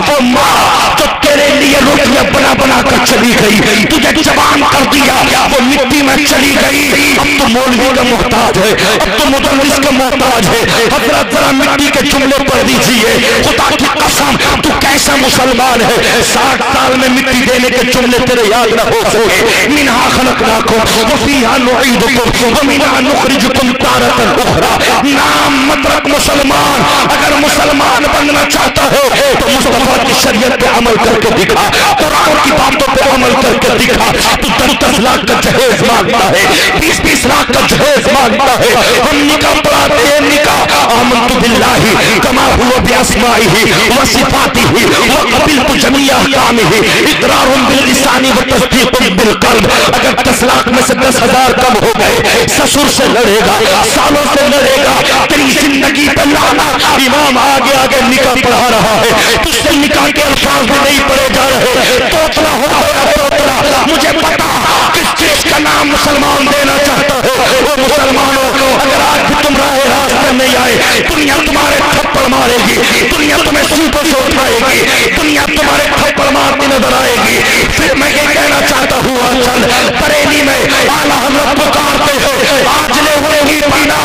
वो माँ जो तेरे लिए रोटियां बना बना कर चली गई, तुझे जवान कर दिया, वो मिट्टी में चली गई, अब तो मौलवी का मोहताज है, अब तो मुदर्रिस का मोहताज है। हजरत जरा मिट्टी के जुमले पढ़ दीजिए, खुदा की कसम तू कैसा मुसलमान है? 60 साल में मिट्टी देने के जुमले तेरे याद न हो सके। मिनहा खलकनाकुम व फीहा नुईदुकुम व मिनहा नुखरिजुकुम तारतन उखरा। नाम मत रख मुसलमान, अगर मुसलमान बनना चाहता है तो मुस्तफा की शरीयत पे अमल करके दिखा, कुरान की बातों पे अमल करके दिखा। तू 10-10 लाख का जहेज मांगता है, 20-20 लाख का जहेज मांगता है, हम निकाह पढ़ाते हैं, निकाह आमन्तु बिल्लाहि कमा हुवा बिअस्माइहि व सिफातिहि व क़बिलतु जमीअ अहकामिहि इक़रारुन बिल लिसानी व तस्दीक़ुन बिल क़ल्ब। अगर 10 लाख में से 10,000 कम हो गए, ससुर से लड़ेगा, सालों से लड़ेगा, तेरी जिंदगी पे लानत। इमाम आगे आगे निकाह पढ़ा रहा है, तुझसे निकाह के अल्फाज भी नहीं पढ़े जा रहे। तोतला हो गया तोतला। मुझे पता किस चीज का नाम मुसलमान देना चाहता है। वो मुसलमानों, अगर आज भी तुम राह रास्ते नहीं आए, दुनिया तुम्हारे थप्पड़ मारेगी, दुनिया तुम्हें सूपों से उठाएगी, दुनिया तुम्हारे थप्पड़ मारती नजर आएगी। फिर मैं ये कहना चाहता हूँ, चल बरेली में आला हज़रत पुकारते हैं, आज ले हुए ही पाना,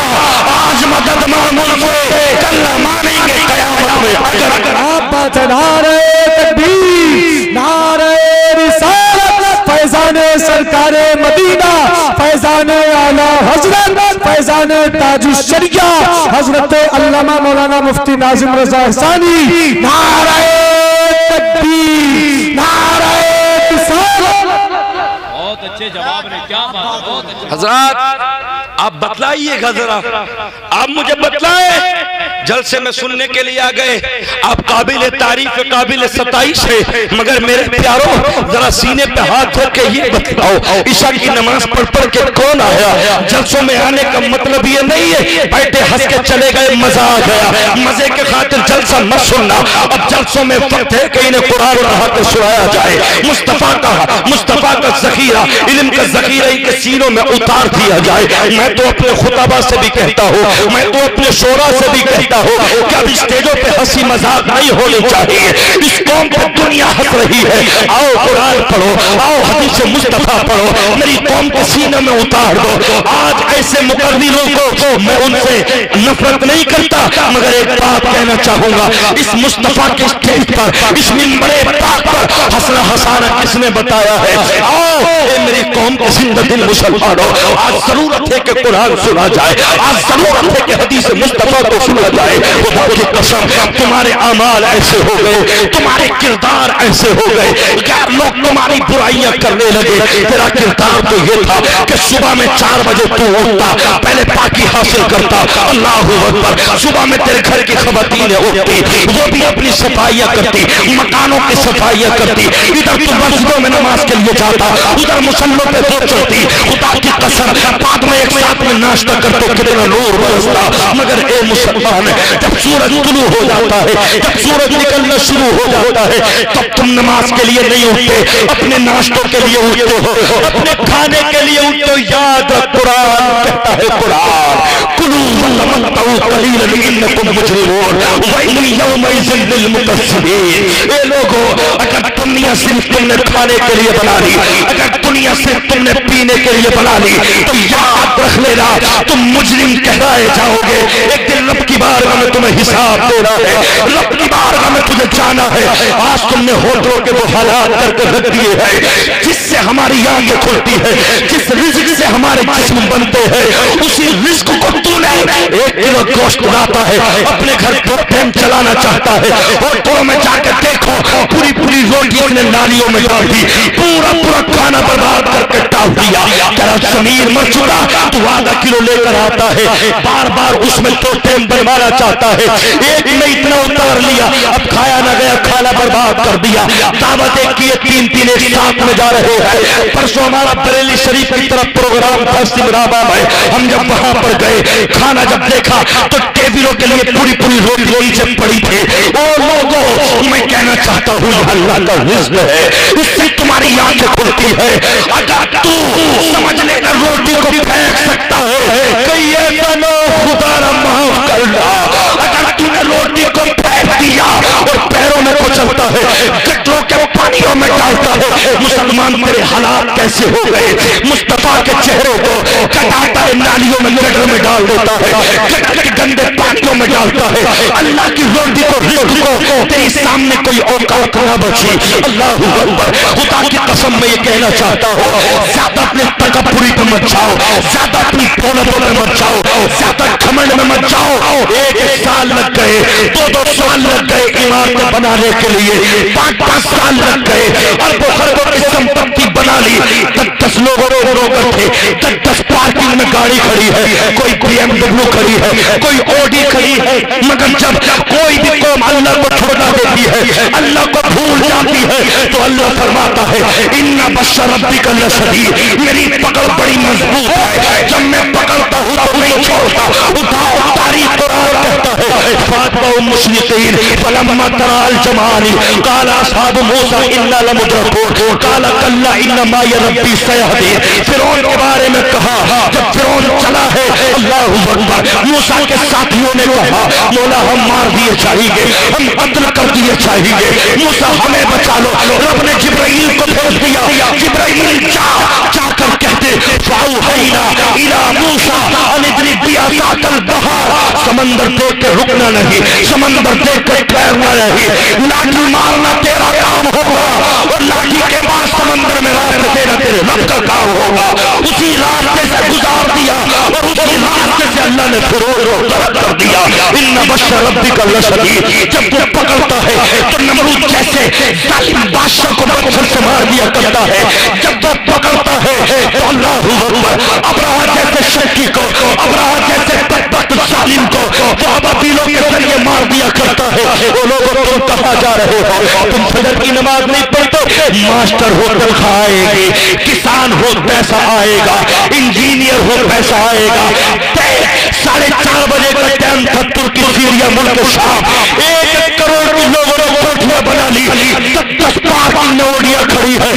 आज मदद मांगो से कल मानेंगे क़यामत में। अगर आप बात नारे तकबीर, नारे रिसालत, फैज़ाने सरकारे मदीना, फैज़ाने आला हज़रत, फैज़ाने ताजुश शरिया हज़रत अल्लामा मौलाना मुफ्ती नाज़िम रज़ा हसानी। नारे तकबीर, नारे रिसालत। बहुत अच्छे जवाब ने, क्या बात, बहुत अच्छे। हज़रत आप बतलाइएगा जरा, आप मुझे बतलाए। जलसे में सुनने के लिए आ गए, आप काबिल तारीफ काबिल सताइश है, मगर मेरे प्यारों जरा सीने पे हाथ रख के ये बतलाओ, ईशा की नमाज पढ़ पढ़ के कौन आया? जलसों में आने का मतलब ये नहीं है बैठे हंस के चले गए, मजा आ गया, मजे के खातिर जलसा मत सुनना। अब जलसों में वक्त है कि इन्हें कुरान पढ़ा के सुनाया जाए, मुस्तफा का जखीरा, इल्म का जखीरा इनके सीनों में उतार दिया जाए। मैं तो अपने खुताबा से भी कहता हूँ, मैं तो अपने शोरा से भी कहता हूँ कि अब स्टेजों पे हंसी मजाक नहीं होनी चाहिए। इस कौम पे दुनिया हंस रही है, आओ कुरान पढ़ो, आओ हदीस मुस्तफा पढ़ो, मेरी कौम के सीने में उतार दो। आज ऐसे मुकर्रिरों को मैं उनसे नफरत नहीं करता, मगर एक बात कहना चाहूंगा, इस मुस्तफा के स्टेज पर, इस मिंबरे पाक पर हंसना हंसाना किसने बताया है? आओ मेरी कौम के जिंदा दिल मुसलमानों, आज जरूरत है कि कुरान सुना जाए, आज जरूरत है कि हदीस मुस्तफा को सुना जाए। खुदा की कसम तुम्हारे अमाल ऐसे हो गए, तुम्हारे किरदार ऐसे हो गए, गैर लोग तुम्हारी बुराइयां करने लगे। तेरा किरदार तो ये था कि सुबह में 4 बजे तू उठता, पहले पाकी हासिल हासिल करता। अल्लाह अकबर। सुबह में तेरे घर की खवातीनें उठती, वो भी अपनी सफाइयाँ करती, मकानों की सफाइयाँ करती। इधर तू मस्जिदों में नमाज के लिए जाता, उधर मुसल्लों पे दो चढ़ती। खुदा की कसम, बाद में एक साथ में नाश्ता करते, कितना नूर बरसता। मगर ए मुसलमान, जब सूरज तुलू हो जाता है, जब सूरज निकलना शुरू हो जाता है, तब तुम नमाज के लिए नहीं उठते, अपने नाश्तों के लिए उठते हो, अपने खाने के लिए उठते हो। याद कुरान कहता है, कुरान कुलू वतमत्तऊ कलीलन इन्नकुम मुजरिमून वैल यौमइज़िन लिलमुकज़्ज़िबीन। ए लोगों, अगर दुनिया सिर्फ तुमने खाने के लिए बना ली, अगर दुनिया सिर्फ तुमने पीने के लिए बना ली, तो याद रख लेना तुम मुजरिम कहलाए जाओगे। एक दिन रब की बारगाह में तुम्हें हिसाब देना है, रब की बारगाह में तुझे जाना है। आज तुमने होठों के वो हालात करके रख दिए हैं जिससे हमारी आंखें खुलती है, जिस रिज़्क से हमारे जिस्म बनते हैं, उसी रिज़्क को तूने एक किलो गोश्त लाता है, अपने घर दो टाइम चलाना चाहता है, होटलों में जाकर देखो पूरी पूरी रोटी उसने नालियों में डाल दी, पूरा पूरा खाना बर्बाद करके डाल दिया। तेरा ज़मीर मर चुका, तू आधा किलो लेकर आता है, बार बार उसमें दो टाइम बनवाना चाहता है। एक में इतना उतार लिया, अब खाया ना गया, खाना बर्बाद कर दिया। दावत एक की 3-3 एक साथ में जा रहे हैं। परसों हमारा बरेली शरीफ की तरफ प्रोग्राम था सिमराबा में, हम जब वहां पर गए, खाना जब देखा तो टेबलों के लिए पूरी पूरी रोटी नीचे पड़ी थी। ओ लोगों, मैं कहना चाहता हूँ अल्लाह का रिज़्क़ है, इससे तुम्हारी आंखें खुलती है। अगर तू समझ लेकर रोटी को फेंक सकता है, कहीं ऐसा ना खुदा ना माफ करना, अगर तूने रोटी को फेंक दिया और पैरों में कुचलता है, गड्ढों के पानियों में डालता है, मुसलमान तेरे हालात कैसे हो गए। मुस्तफा के चेहरे को कटाता है, नालियों में गटर में डाल देता है, गटर के गंदे पानियों में डालता है। अल्लाह की रोटी को, रिज़्क़ को तेरे सामने कोई औकात ना बची। अल्लाहू अकबर। खुदा की कसम में ये कहना चाहता हूँ, ज्यादा अपने तकब्बुरी पे मत जाओ, ज्यादा अपनी दौलतों में मत जाओ, ज्यादा घमंड में मत जाओ। 1 साल लग गए, 2-2 साल लग गए इमारतें बनाने के लिए, 5-5 साल लग गए, अरबों खरबों की संपत्ति बना ली। 10 लोगों ने रोकर थे, 10 पार्किंग में गाड़ी खड़ी है, कोई BMW खड़ी है, कोई ऑडी खड़ी है। मगर जब कोई भी कौम अल्लाह को छोड़ा देती है, अल्लाह को भूल जाती है, तो अल्लाह फरमाता है इन्ना बश्शा रब्बिका लशदीद, मेरी पकड़ बड़ी मजबूत है, जब मैं पकड़ता हूँ तो नहीं छोड़ता। उठाओ, तारीख कुरान कहता है फातबा मुशरिकीन फलम्मा तराल जमानी काला असहाब मूसा इन्ना लमुदरकून काला कल्ला इन्ना माय रब्बी सयहदीन। फिरौन के बारे में कहा, जब फिरौन चला है, अल्लाहू अकबर, मूसा के साथियों ने कहा मौला हम मार दिए जाएंगे, हम कत्ल कर दिए जाएंगे, मूसा हमें बचा लो। रब ने जिब्राइल को भेज दिया, जिब्राइल जाकर कहते फाऊहैना इला मूसा अन इद्रिब बिअसाकल बहर, समंदर देख के रुकना नहीं, समंदर देख के तैरना नहीं, लाठी मारना तेरा काम होगा और लाठी के बाद समंदर में रास्ते देना तेरे रब का काम होगा। उसी रास्ते से गुजार दिया और उसी रास्ते से अल्लाह ने फिरौन को तरक कर दिया। इन्ना बश्शा रब्बिका लशदीद। जब वो पकड़ता है तो नमरूद जैसे जालिम बादशाह को पत्थर से मार दिया करता है, जब वो पकड़ता है तो अल्लाहू अकबर, अब्राहा जैसे शक्की को, अब्राहा जैसे बदबख्त जालिम को वो अबाबीलों के जरिए मार दिया करता है। वो लोगों तुम कहाँ जा रहे हो, तुम फजर की नमाज नहीं पढ़ते, मास्टर हो तनख्वाह आएगी, किसान हो पैसा आएगा, इंजीनियर हो पैसा आएगा। 4:30 बजे का टाइम था, तुर्की सीरिया मुल्क शाम 1 करोड़ के लोगों ने कोठियां बना ली, 10 पार्किंग नौडियां खड़ी है,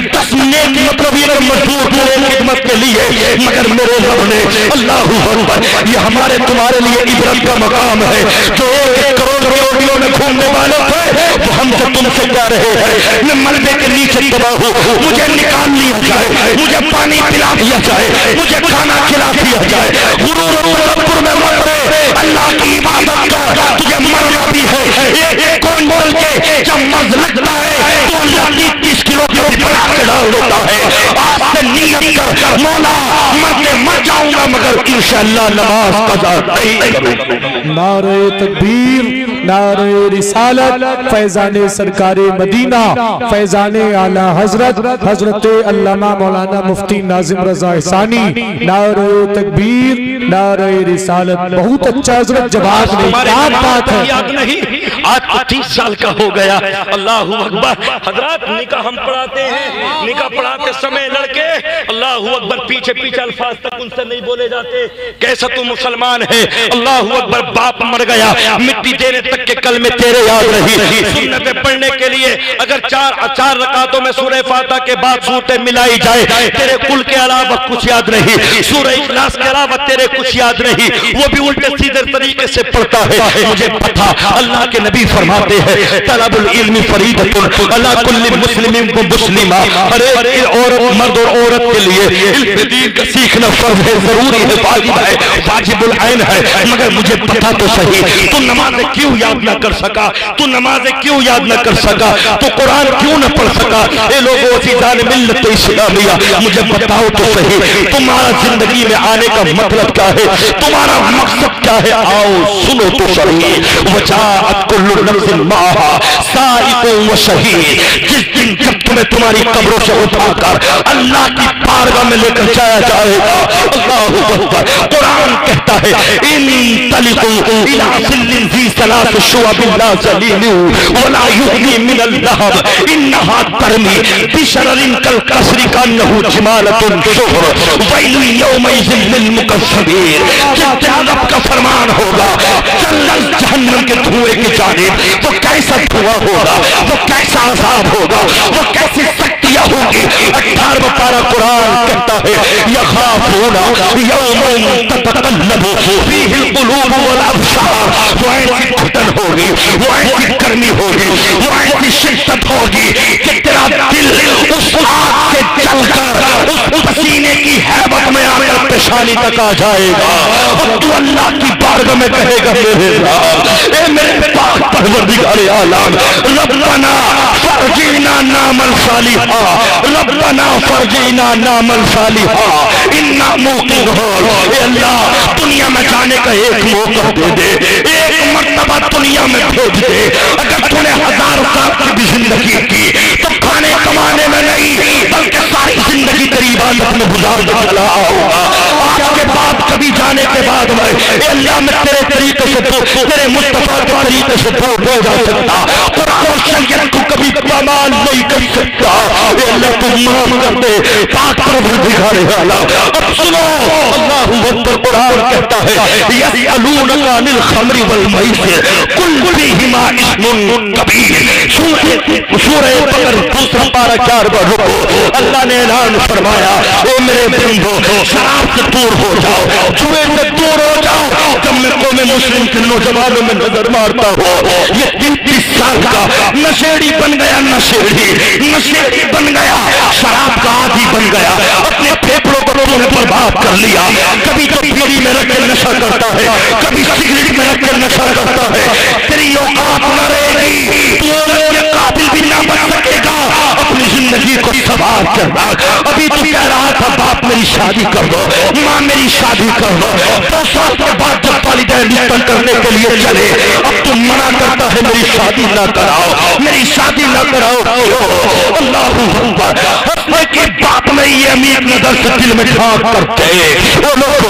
10 नेक मतलब ये मजदूर पूरे खिदमत के लिए। मगर मेरे रब ने अल्लाहू अकबर, ये हमारे तुम्हारे लिए इबरत का मकाम है। जो 1 करोड़ नौडियों में घूमने वाले थे वो हमसे तुमसे कह रहे हैं मैं मलबे के नीचे दबा हूँ, मुझे निकाल लिया जाए, मुझे पानी पिला दिया जाए, मुझे खाना खिला दिया जाए। गुरूर तकब्बुर में मत रहे, अल्लाह की इबादत कर, तुझे मरना भी है। एक कौन बोल के जब मर्ज लगता है तो अल्लाह 30 किलो की बना के डाल देता है। आज से नियत कर मौला मरते मर जाऊंगा मगर इंशाअल्लाह नमाज कज़ा नहीं करूंगा। नारे तकबीर, नारे रिसालत, फैजान सरकार मदीना, फैजान आला हजरत हजरत अल्लामा मौलाना मुफ्ती नाजिम रजा एहसानी, नारे तकबीर, नारे रिसालत। बहुत अच्छा हजरत जवाब नहीं, क्या बात है। याद नहीं, आज तो 30 साल का हो गया। अल्लाहू अकबर। हजरत निकाह हम पढ़ाते हैं, निकाह पढ़ाते समय लड़के अल्लाहू अकबर पीछे पीछे अल्फाज तक उनसे नहीं बोले जाते। कैसा तू मुसलमान है? अल्लाहू अकबर, बाप मर गया, मिट्टी देने तक के कलमे तेरे याद रही। सुन्नतें पढ़ने के लिए अगर चार रकातों में सूरह फातिहा के बाद सूरतें मिलाई जाए, तेरे कुल के अलावा कुछ याद नहीं, सूरह इखलास के अलावा तेरे कुछ याद नहीं, वो भी उल्टे सीधे तरीके से पढ़ता है। मुझे पता, अल्लाह के नबी फरमाते हैं तलबुल इल्मी फरीदतुन अला कुल्ली मुस्लिमिन व मुस्लिमा। अरे औरत, मर्द और औरत के लिए इल्म दीन का सीखना फर्ज है, जरूरी है, वाजिब है, वाजिबुल ऐन है। मगर मुझे पता तो सही, तू नमाज़ें क्यों याद न कर सका? तू नमाज़ें क्यों याद न कर सका? तू कुरान क्यों न पढ़ सका? ये लोगों अज़ीज़ान मिल्लत इस्लामिया, मुझे बताओ तो सही, तुम्हारा जिंदगी में आने का मतलब क्या है? तुम्हारा मकसद क्या है? आओ सुनो तो सही। वजाअत कुल्लु नफ्सिन माहा साइक़ुन व शहीद। जिस दिन जब तुम्हें तुम्हारी कब्रों से उठाकर अल्लाह की बारगाह में लेकर जाया जाएगा, अल्लाहू अकबर, कुरान कहता है इंतलिकू इला सिल्लिन ज़ी सलास शुअबिन ला ज़लीलु वला युग़नी मिनल लहब इन्नहा तरमी बिशररिन कल कसरी कन्नहु जिमालतुन शुह्र वैलुन यौमइज़िन लिल मुकज़्ज़बीन। जिस दिन रब का फरमान होगा चल जहन्नम के धुएं की जानिब, वो कैसा धुआं होगा, वो कैसा अज़ाब होगा, वो कैसी सख्तियां होगी। 18वां पारा कुरान कहता है यखाफूना यौमन ततकल्लबु फीहिल कुलूब वल अब्सार। वो ऐसी घुटन होगी, वो ऐसी गर्मी होगी, वो ऐसी शिद्दत होगी कि तेरा दिल उस आग से जलकर उस पसीने की हैबत में आकर पेशानी तक आ जाएगा। और तू अल्लाह की बारगाह में कहेगा मेरे पाक परवरदिगार आलम रब्बना फरजीना नामल सालिहा, रब्बना फरजीना नामल सालिहा इन्ना मुक़िनून। ए अल्लाह, दुनिया में जाने का एक मौका दे दे, एक मर्तबा दुनिया में भेज दे। अगर तूने 1000 साल की भी जिंदगी की तो खाने कमाने में नहीं, बल्कि सारी जिंदगी तेरी इबादत में गुजार के चला होगा। आज के बाद कभी जाने के बाद में अल्लाह में तेरे तरीके से तेरे मुस्तफा के तरीके से दूर हो जा सकता, कुरान और शरीयत को कभी पामाल नहीं कर सकता। अल्लाह तू माफ कर दे, पाक परवरदिगार आलम। अब सुनो, अल्लाहू अकबर, कुरान कहता है यसअलूनका अनिल खम्रि वल मैसिर कुल फीहिमा इस्मुन कबीर। सूरह बकरा दूसरा पारा 4वां रुको, अल्लाह ने ऐलान फरमाया ओ मेरे बंदो, शराब से दूर हो जाओ, जुए से दूर हो जाओ। जब मैं कौम मुस्लिम के नौजवानों में नजर मारता हूँ, ये 33 साल का नशेड़ी बन गया, नशेड़ी बन गया, शराब का आदी बन गया, अपने फेफड़ों को तूने बर्बाद कर लिया। कभी तो बीड़ी में रख के नशा करता है, कभी सिगरेट में रख के नशा करता है। तेरी औकात न रहेगी, तू के काबिल भी ना बन सकेगा अपनी जिंदगी को सवार करना। अभी तू कह रहा था बाप मेरी शादी कर दो, माँ मेरी शादी कर दो, 2 साल के बाद जब वालिदैन निकाह करने के लिए चले, अब तुम मना करता है मेरी शादी ना कराओ, मेरी शादी ना कराओ। अल्लाहू अकबर, के बाप में ये अमीर नजर से दिल में ठाक करते वो लोग,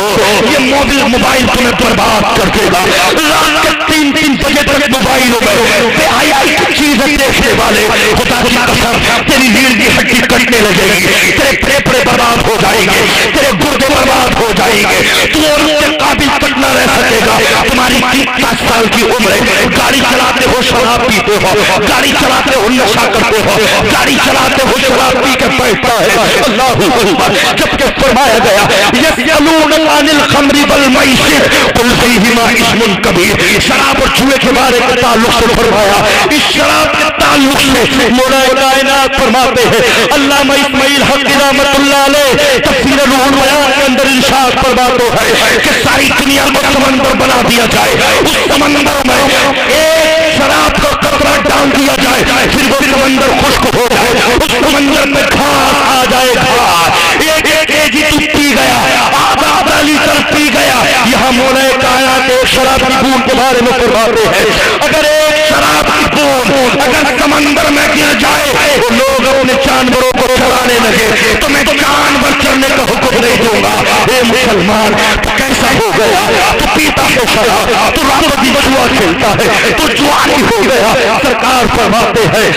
ये मोबाइल तुम्हें बर्बाद कर देगा। रात के 3-3 बजे तक मोबाइल हो गए, बेहयाई की चीजें देखने वाले, खुदा की कसम तेरी रीढ़ की हड्डी कटने लगेगी, तेरे फेफड़े बर्बाद हो जाएंगे, तेरे गुर्दे बर्बाद हो जाएंगे, तू और उसके काबिल तक न रह सकेगा। तुम्हारी 30 साल की उम्र है, गाड़ी चलाते हो शराब पीते हो, गाड़ी चलाते हो नशा करते हो, गाड़ी चलाते हो शराब पी के बैठता है। अल्लाहू अकबर, जबकि फरमाया गया यसअलूनका अनिल खम्रि वल मैसिर कुल फीहिमा इस्मुन कबीर। शराब और जुए के बारे में ताल्लुक से फरमाया, इस शराब के ताल्लुक से मौला कायनात फरमाते हैं अल्लामा इस्माइल हक़ रहमतुल्लाह अलैह तफसीर रूहुल बयान के अंदर इरशाद फरमाते हैं कि सारी दुनिया को समंदर बना दिया जाए, उस समंदर में एक शराब का कतरा डाल दिया जाए, फिर वो समंदर खुश्क हो जाए, उस समंदर में घास आ जाएगा, एक केजी दूध पी गया, आधा लीटर पी गया। यहाँ मौला कायनात एक शराब की बूंद के बारे में फरमाते हैं, अगर एक शराब की बूंद अगर समंदर में गिर जाए तो लोग अपने जानवरों को चराने लगे, तो मैं जानवर चरने का हुक्म नहीं दूंगा। हे मुसलमान, तो कैसा हो गया? तो पीता है शराब, तो रात दिन जुआ खेलता है, तो जुआनी हो गया। सरकार फरमाते हैं,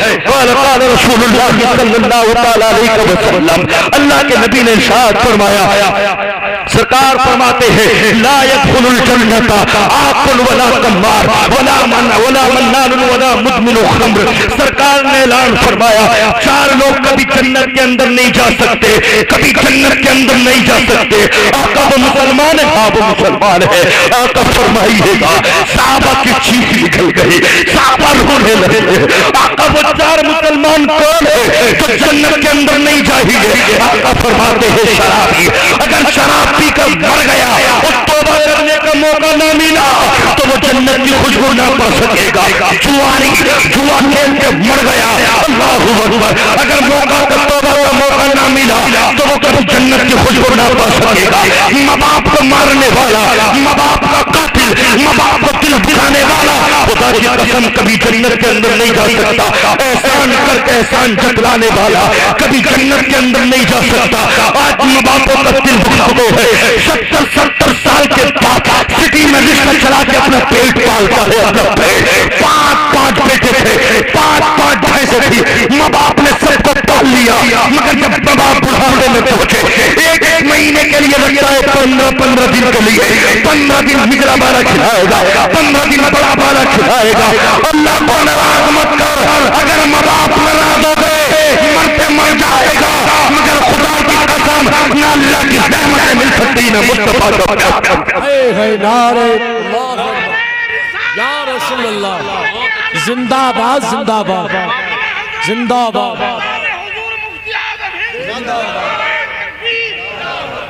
अल्लाह के नबी ने इरशाद फरमाया, सरकार फरमाते हैं, ला यदखुलुल जन्नता आकुल वला कम्मार वला मन्नान वला मुदमिनु खम्र। सरकार ने ऐलान फरमाया, चार लोग कभी जन्नत के अंदर नहीं जा सकते, कभी जन्नत के अंदर नहीं जा सकते। आका वो मुसलमान है, हाँ वो मुसलमान है। आका फरमाइएगा, साहबा की चीख निकल गई, साहबा रोने लगे। आका वो चार मुसलमान कौन है तो जन्नत के अंदर नहीं जाएंगे? आका फरमाते हैं, शराबी। अगर शराब पीकर मर गया और तौबा करने का मौका ना मिला तो वो जन्नत की खुशबू ना पा सकेगा। जुआरी जुआ खेल के मर गया, अल्लाहू अकबर, अगर मौका तौबा का मौका ना मिला तो वो कभी जन्नत की खुशबू ना पा सकेगा। माँ बाप को मारने वाला, माँ बाप का कातिल, माँ बाप को दिल दिखाने वाला, खुदा की कसम कभी जन्नत के अंदर नहीं जा सकता। एहसान करके एहसान जतलाने वाला कभी जन्नत के अंदर नहीं जा सकता। आज माँ बापों का दिल दुखाते हैं, 70-70 साल के बाद सिटी में रिश्ता चला के अपना पेट पालता है, अपना पेट। 5-5 बेटे थे, 5-5 भैंसे थी, माँ बाप ने सबको पाल लिया, मगर जब माँ बाप बुढ़ापे में पहुंचे, एक महीने के लिए लगता है 15-15 दिन के लिए, 15 दिन निगरा बारा खिलाएगा, 15 दिन बड़ा बारा खिलाएगा। अल्लाह को नाराज मत कर, अगर माँ बाप नाराज हो गए मरते मर जाएगा, मगर खुदा की कसम ना अल्लाह की रहमत मिल सकती ना मुस्तफा का नारे या रसूल अल्लाह, जिंदाबाद जिंदाबाद जिंदाबाद।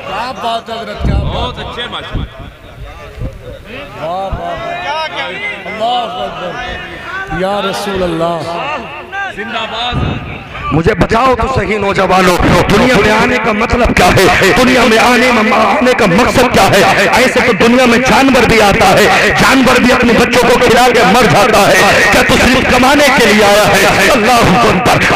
क्या बात है हज़रत, क्या बहुत अच्छे माशाअल्लाह, अल्लाह अकबर या रसूल अल्लाह, जिंदाबाद। मुझे बताओ तो सही नौजवानों, दुनिया में आने का मतलब क्या है? दुनिया में आने का मकसद क्या है? ऐसे तो दुनिया में जानवर भी आता है, जानवर भी अपने बच्चों को खिला के मर जाता है। क्या तू सिर्फ कमाने के लिए आया है? अल्लाह अकबर,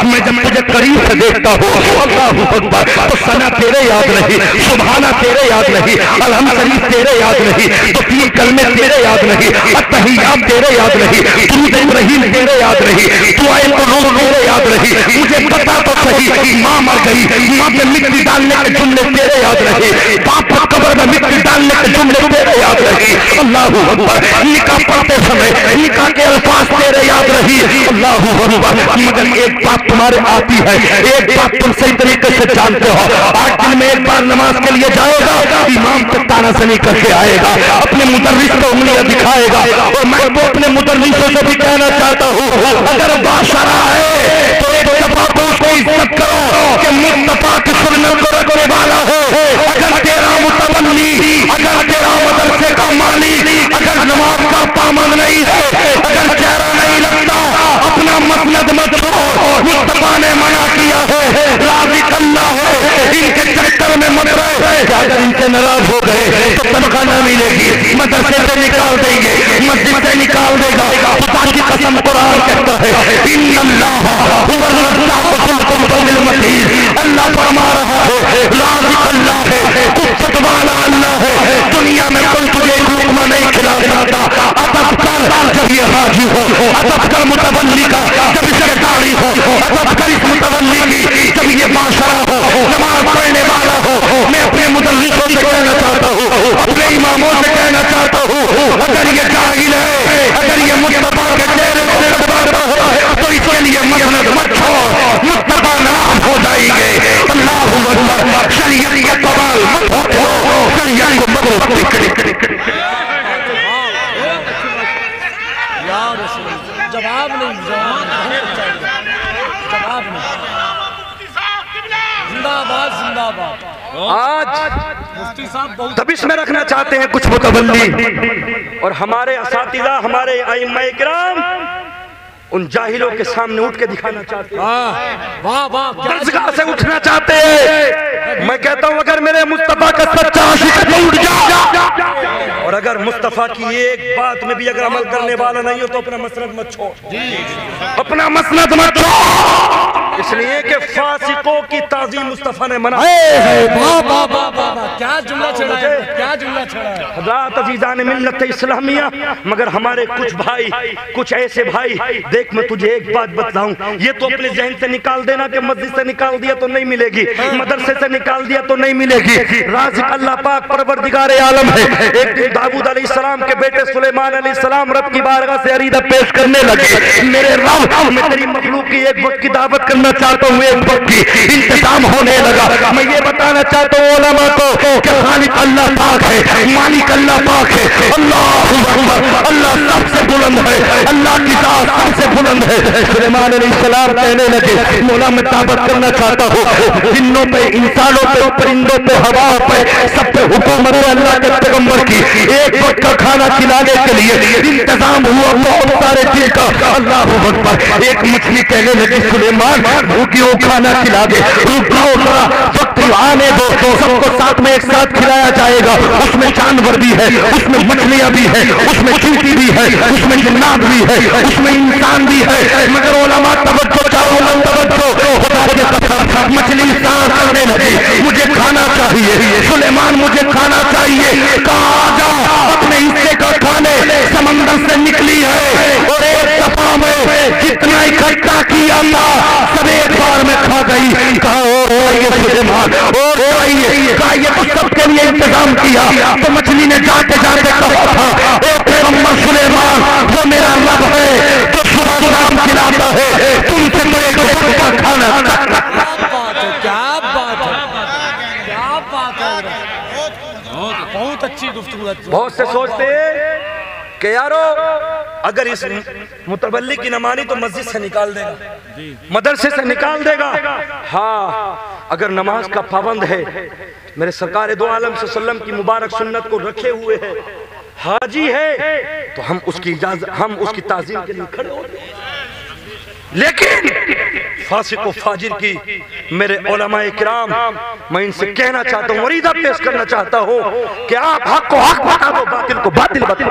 मैं जब तुझे करीब से देखता हूँ, अल्लाह अकबर, तो सना तेरे याद नहीं, सुभाना तेरे याद नहीं, अलहम शरीफ तेरे याद नहीं, तो 3 कलमे तेरे याद नहीं, अत्तहियात तेरे याद नहीं, दुरूद इब्राहीम तेरे याद नहीं, दुआए कुनूत तेरे याद नहीं। मुझे पता तो सही, माँ मर गई, माँ पे मिट्टी डालने के जुमले तेरे याद रहे, बाप को कब्र में मिट्टी डालने के जुमले तेरे याद रहे। अल्लाहू अकबर, निकाह पढ़ते समय निकाह के अल्फाज तेरे याद रही। अल्लाहू अकबर, मगर एक बात तुम्हारे आती है, एक बात तुम सही तरीके से जानते हो, 8 दिन में एक बार नमाज के लिए जाएगा, इमाम पे तानाज़नी करके आएगा, अपने मुदर्रिस को उंगलियां दिखाएगा। और मैं तो अपने मुदर्रिसों से भी कहना चाहता हूँ, अगर बादशाह है तो एक जवाब उसको इज्जत करो कि मुस्तफा की सुन्नत को रखने वाला है। अगर तेरा मुतवल्ली, अगर तेरा मदरसे का माली, अगर नमाज का पाबंद नहीं है, अगर चेहरा नहीं लगता, अपना मसनद मत छोड़ो, मुस्तफा ने मना किया है, राज़ी अल्लाह है, इनके चक्कर में मत रहे। अगर इनसे नाराज हो गए तो तनख्वाह न मिलेगी, मदरसे से निकाल देंगे, मस्जिद से निकाल देगा। खुदा की कसम कुरान कहता है, इन्नल्लाह अल्लाह फरमा रहा है, राज़ी अल्लाह है, कुफ़्फ़त वाला अल्लाह है। दुनिया में कोई तुझे लुक़मा नहीं खिला सकता। अदब कर जब ये हाजी हो, अदब कर मुतवल्ली का जब इसे दाढ़ी हो, अदब कर इस मुतवल्ली की जब ये बादशाह हो, नमाज पढ़ने वाला हो। मैं अपने मुदर्रिसों से कहना चाहता हूँ, अपने इमामों से कहना चाहता हूँ, अगर ये जाहिल है, अगर ये मुस्तफा के चेहरे से डरता है तो इसके लिए मसनद मत छोड़, मुस्तफा नाराज हो जाएंगे। अल्लाहू अकबर, शरीयत के सवाल मत हो, शरीयत को मत या रसूल, जवाब नहीं, जवाब नहीं। जिंदाबाद जिंदाबाद। आज मुफ्ती साहब बहुत दबिश में रखना चाहते हैं कुछ मुतवल्ली, और हमारे असातिज़ा, हमारे आइम्मा इकराम उन जाहिलों के सामने उठ के दिखाना चाहते हैं, वाह वाह, दरगाह से उठना चाहते हैं। मैं कहता हूँ अगर मेरे मुस्तफा का सच्चा आशिक है तो उठ जा, और अगर मुस्तफा की एक बात में भी अगर अमल करने वाला नहीं हो तो अपना मसनद मत छोड़, अपना मसनद मत छोड़, इसलिए कि फासिकों की ताज़ीम मुस्तफा ने मना। क्या जुमला छड़ा है, क्या जुमला छड़ा है। हज़रात अज़ीज़ान मिल्लत इस्लामिया, मगर हमारे कुछ भाई, कुछ ऐसे भाई, देख मैं तुझे एक बात बताऊं, ये तो अपने जहन से निकाल देना कि मस्जिद से निकाल दिया तो नहीं मिलेगी, मदरसे से निकाल दिया तो नहीं मिलेगी। राज़िक अल्लाह पाक परवरदिगार आलम है। एक दिन दाऊद अलैहिस्सलाम के बेटे सुलेमान अलैहिस्सलाम रब की बारगाह से अरीदा पेश करने लगे, मेरे रब मैं तेरी मखलूक की एक वक्त की दावत करना चाहता हूँ, एक वक्त की इंतजाम होने लगा। मैं ये बताना चाहता हूँ उलमा को कि खालिक अल्लाह पाक है, मालिक अल्लाह पाक है, अल्लाहु अकबर, अल्लाह सबसे बुलंद है, अल्लाह की ज़ात सबसे बुलंद है। सुलेमान अलैहिस्सलाम कहने लगे, मौला मैं दावत करना चाहता हूँ, जिन्नों पे, इंसानों पे, परिंदों पे, हवा पे, सब पे हुकूमत है अल्लाह के पैगंबर की। एक वक्त का खाना खिलाने के लिए इंतजाम हुआ बहुत सारे दिन का। अल्लाहु अकबर। एक मछली कहने लगी, सुलेमान भूखियों खाना खिला दे, रुक जाओ जरा, वक्त आने दो, सबको साथ में एक साथ खिलाया जाएगा। उसमें जानवर भी है, उसमें मछलियां भी है, उसमें चींटी भी है, उसमें जिन्नात भी है, उसमें इंसान भी है। मगर उलमा तवज्जो चाहो ना तवज्जो, खुदा की कसम मछली सांस करने लगी, मुझे खाना चाहिए सुलेमान, मुझे खाना चाहिए। कहा जा अपने हिस्से का खाने, समंदर से निकली है और एक दफा में जितना इकट्ठा किया था सब एक बार में खा गई। कहा ये सुलेमान और ये तो सबके लिए इंतजाम किया। तो मछली ने जाते जाते कहा था, ओ पैगंबर सुलेमान वो मेरा रब है जो सुलाम खिलाता है, तुमसे तो एक का खाना। क्या बात है, क्या बात है, बहुत अच्छी गुफ्तगू। बहुत से सोचते हैं कि यारो अगर इस मुतवल्ली की न मानी तो मस्जिद से निकाल देगा, मदरसे से निकाल देगा। हाँ, अगर नमाज का पाबंद है, मेरे सरकार दो आलम सल्लम की मुबारक सुन्नत को रखे हुए है, हाजी है, तो हम उसकी इजाजत, हम उसकी ताज़ीम के लिए खड़े होते हैं। लेकिन फासिक व फाजिर की मेरे उलमाए किराम, मैं इनसे कहना चाहता हूँ, वरीदा पेश करना चाहता हूँ कि आप हक को हक बता दो, बातिल को बातिल बता दो।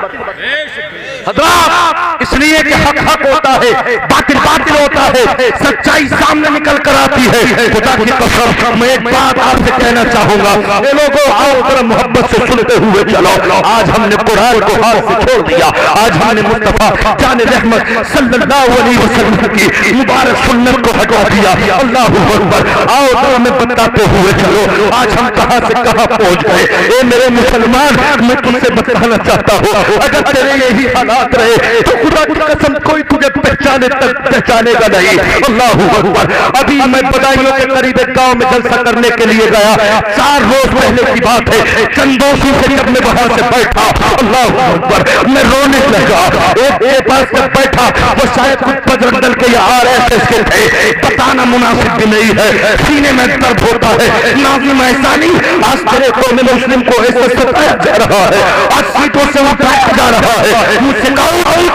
हज़रात इसलिए कि हक हक होता है, बातिल बातिल होता है, सच्चाई सामने निकल कर आती है। खुदा की कसम मैं एक बात आपसे कहना चाहूंगा, ये लोगों आओ जरा मोहब्बत से सुनते हुए चलो। आज हमने कुरान को हाथ से छोड़ दिया, आज हमने मुस्तफा जान रहमत सल्लल्लाहु अलैहि वसल्लम की मुबारक सुन्नत को हटा दिया। अल्लाहु अकबर। आओ जरा मैं बताते हुए चलो, आज हम कहां से कहां पहुंच गए। ए मेरे मुसलमान, मैं तुमसे बताना चाहता हूँ, अगर तेरे यही हालात रहे तो खुदा की कसम कोई तुझे पहचानेगा नहीं। अल्लाहु अकबर। अभी मैं बदायूं के करीब एक गांव में जलसा करने के लिए गया, 4 रोज पहले की बात है। चंदोसी से जब मैं वहां से बैठा, अल्लाहु अकबर, मैं रोने लगा। एक के पास जब बैठा, वो शायद कुछ बजरंग दल के RSS के थे, बताना मुनासिब भी नहीं है, सीने में दर्द होता है। नाज़िम एहसानी, आज तेरे कौम मुस्लिम को ऐसे सताया जा रहा है, आज सीटों से उठाया जा रहा है। मुझसे कहा,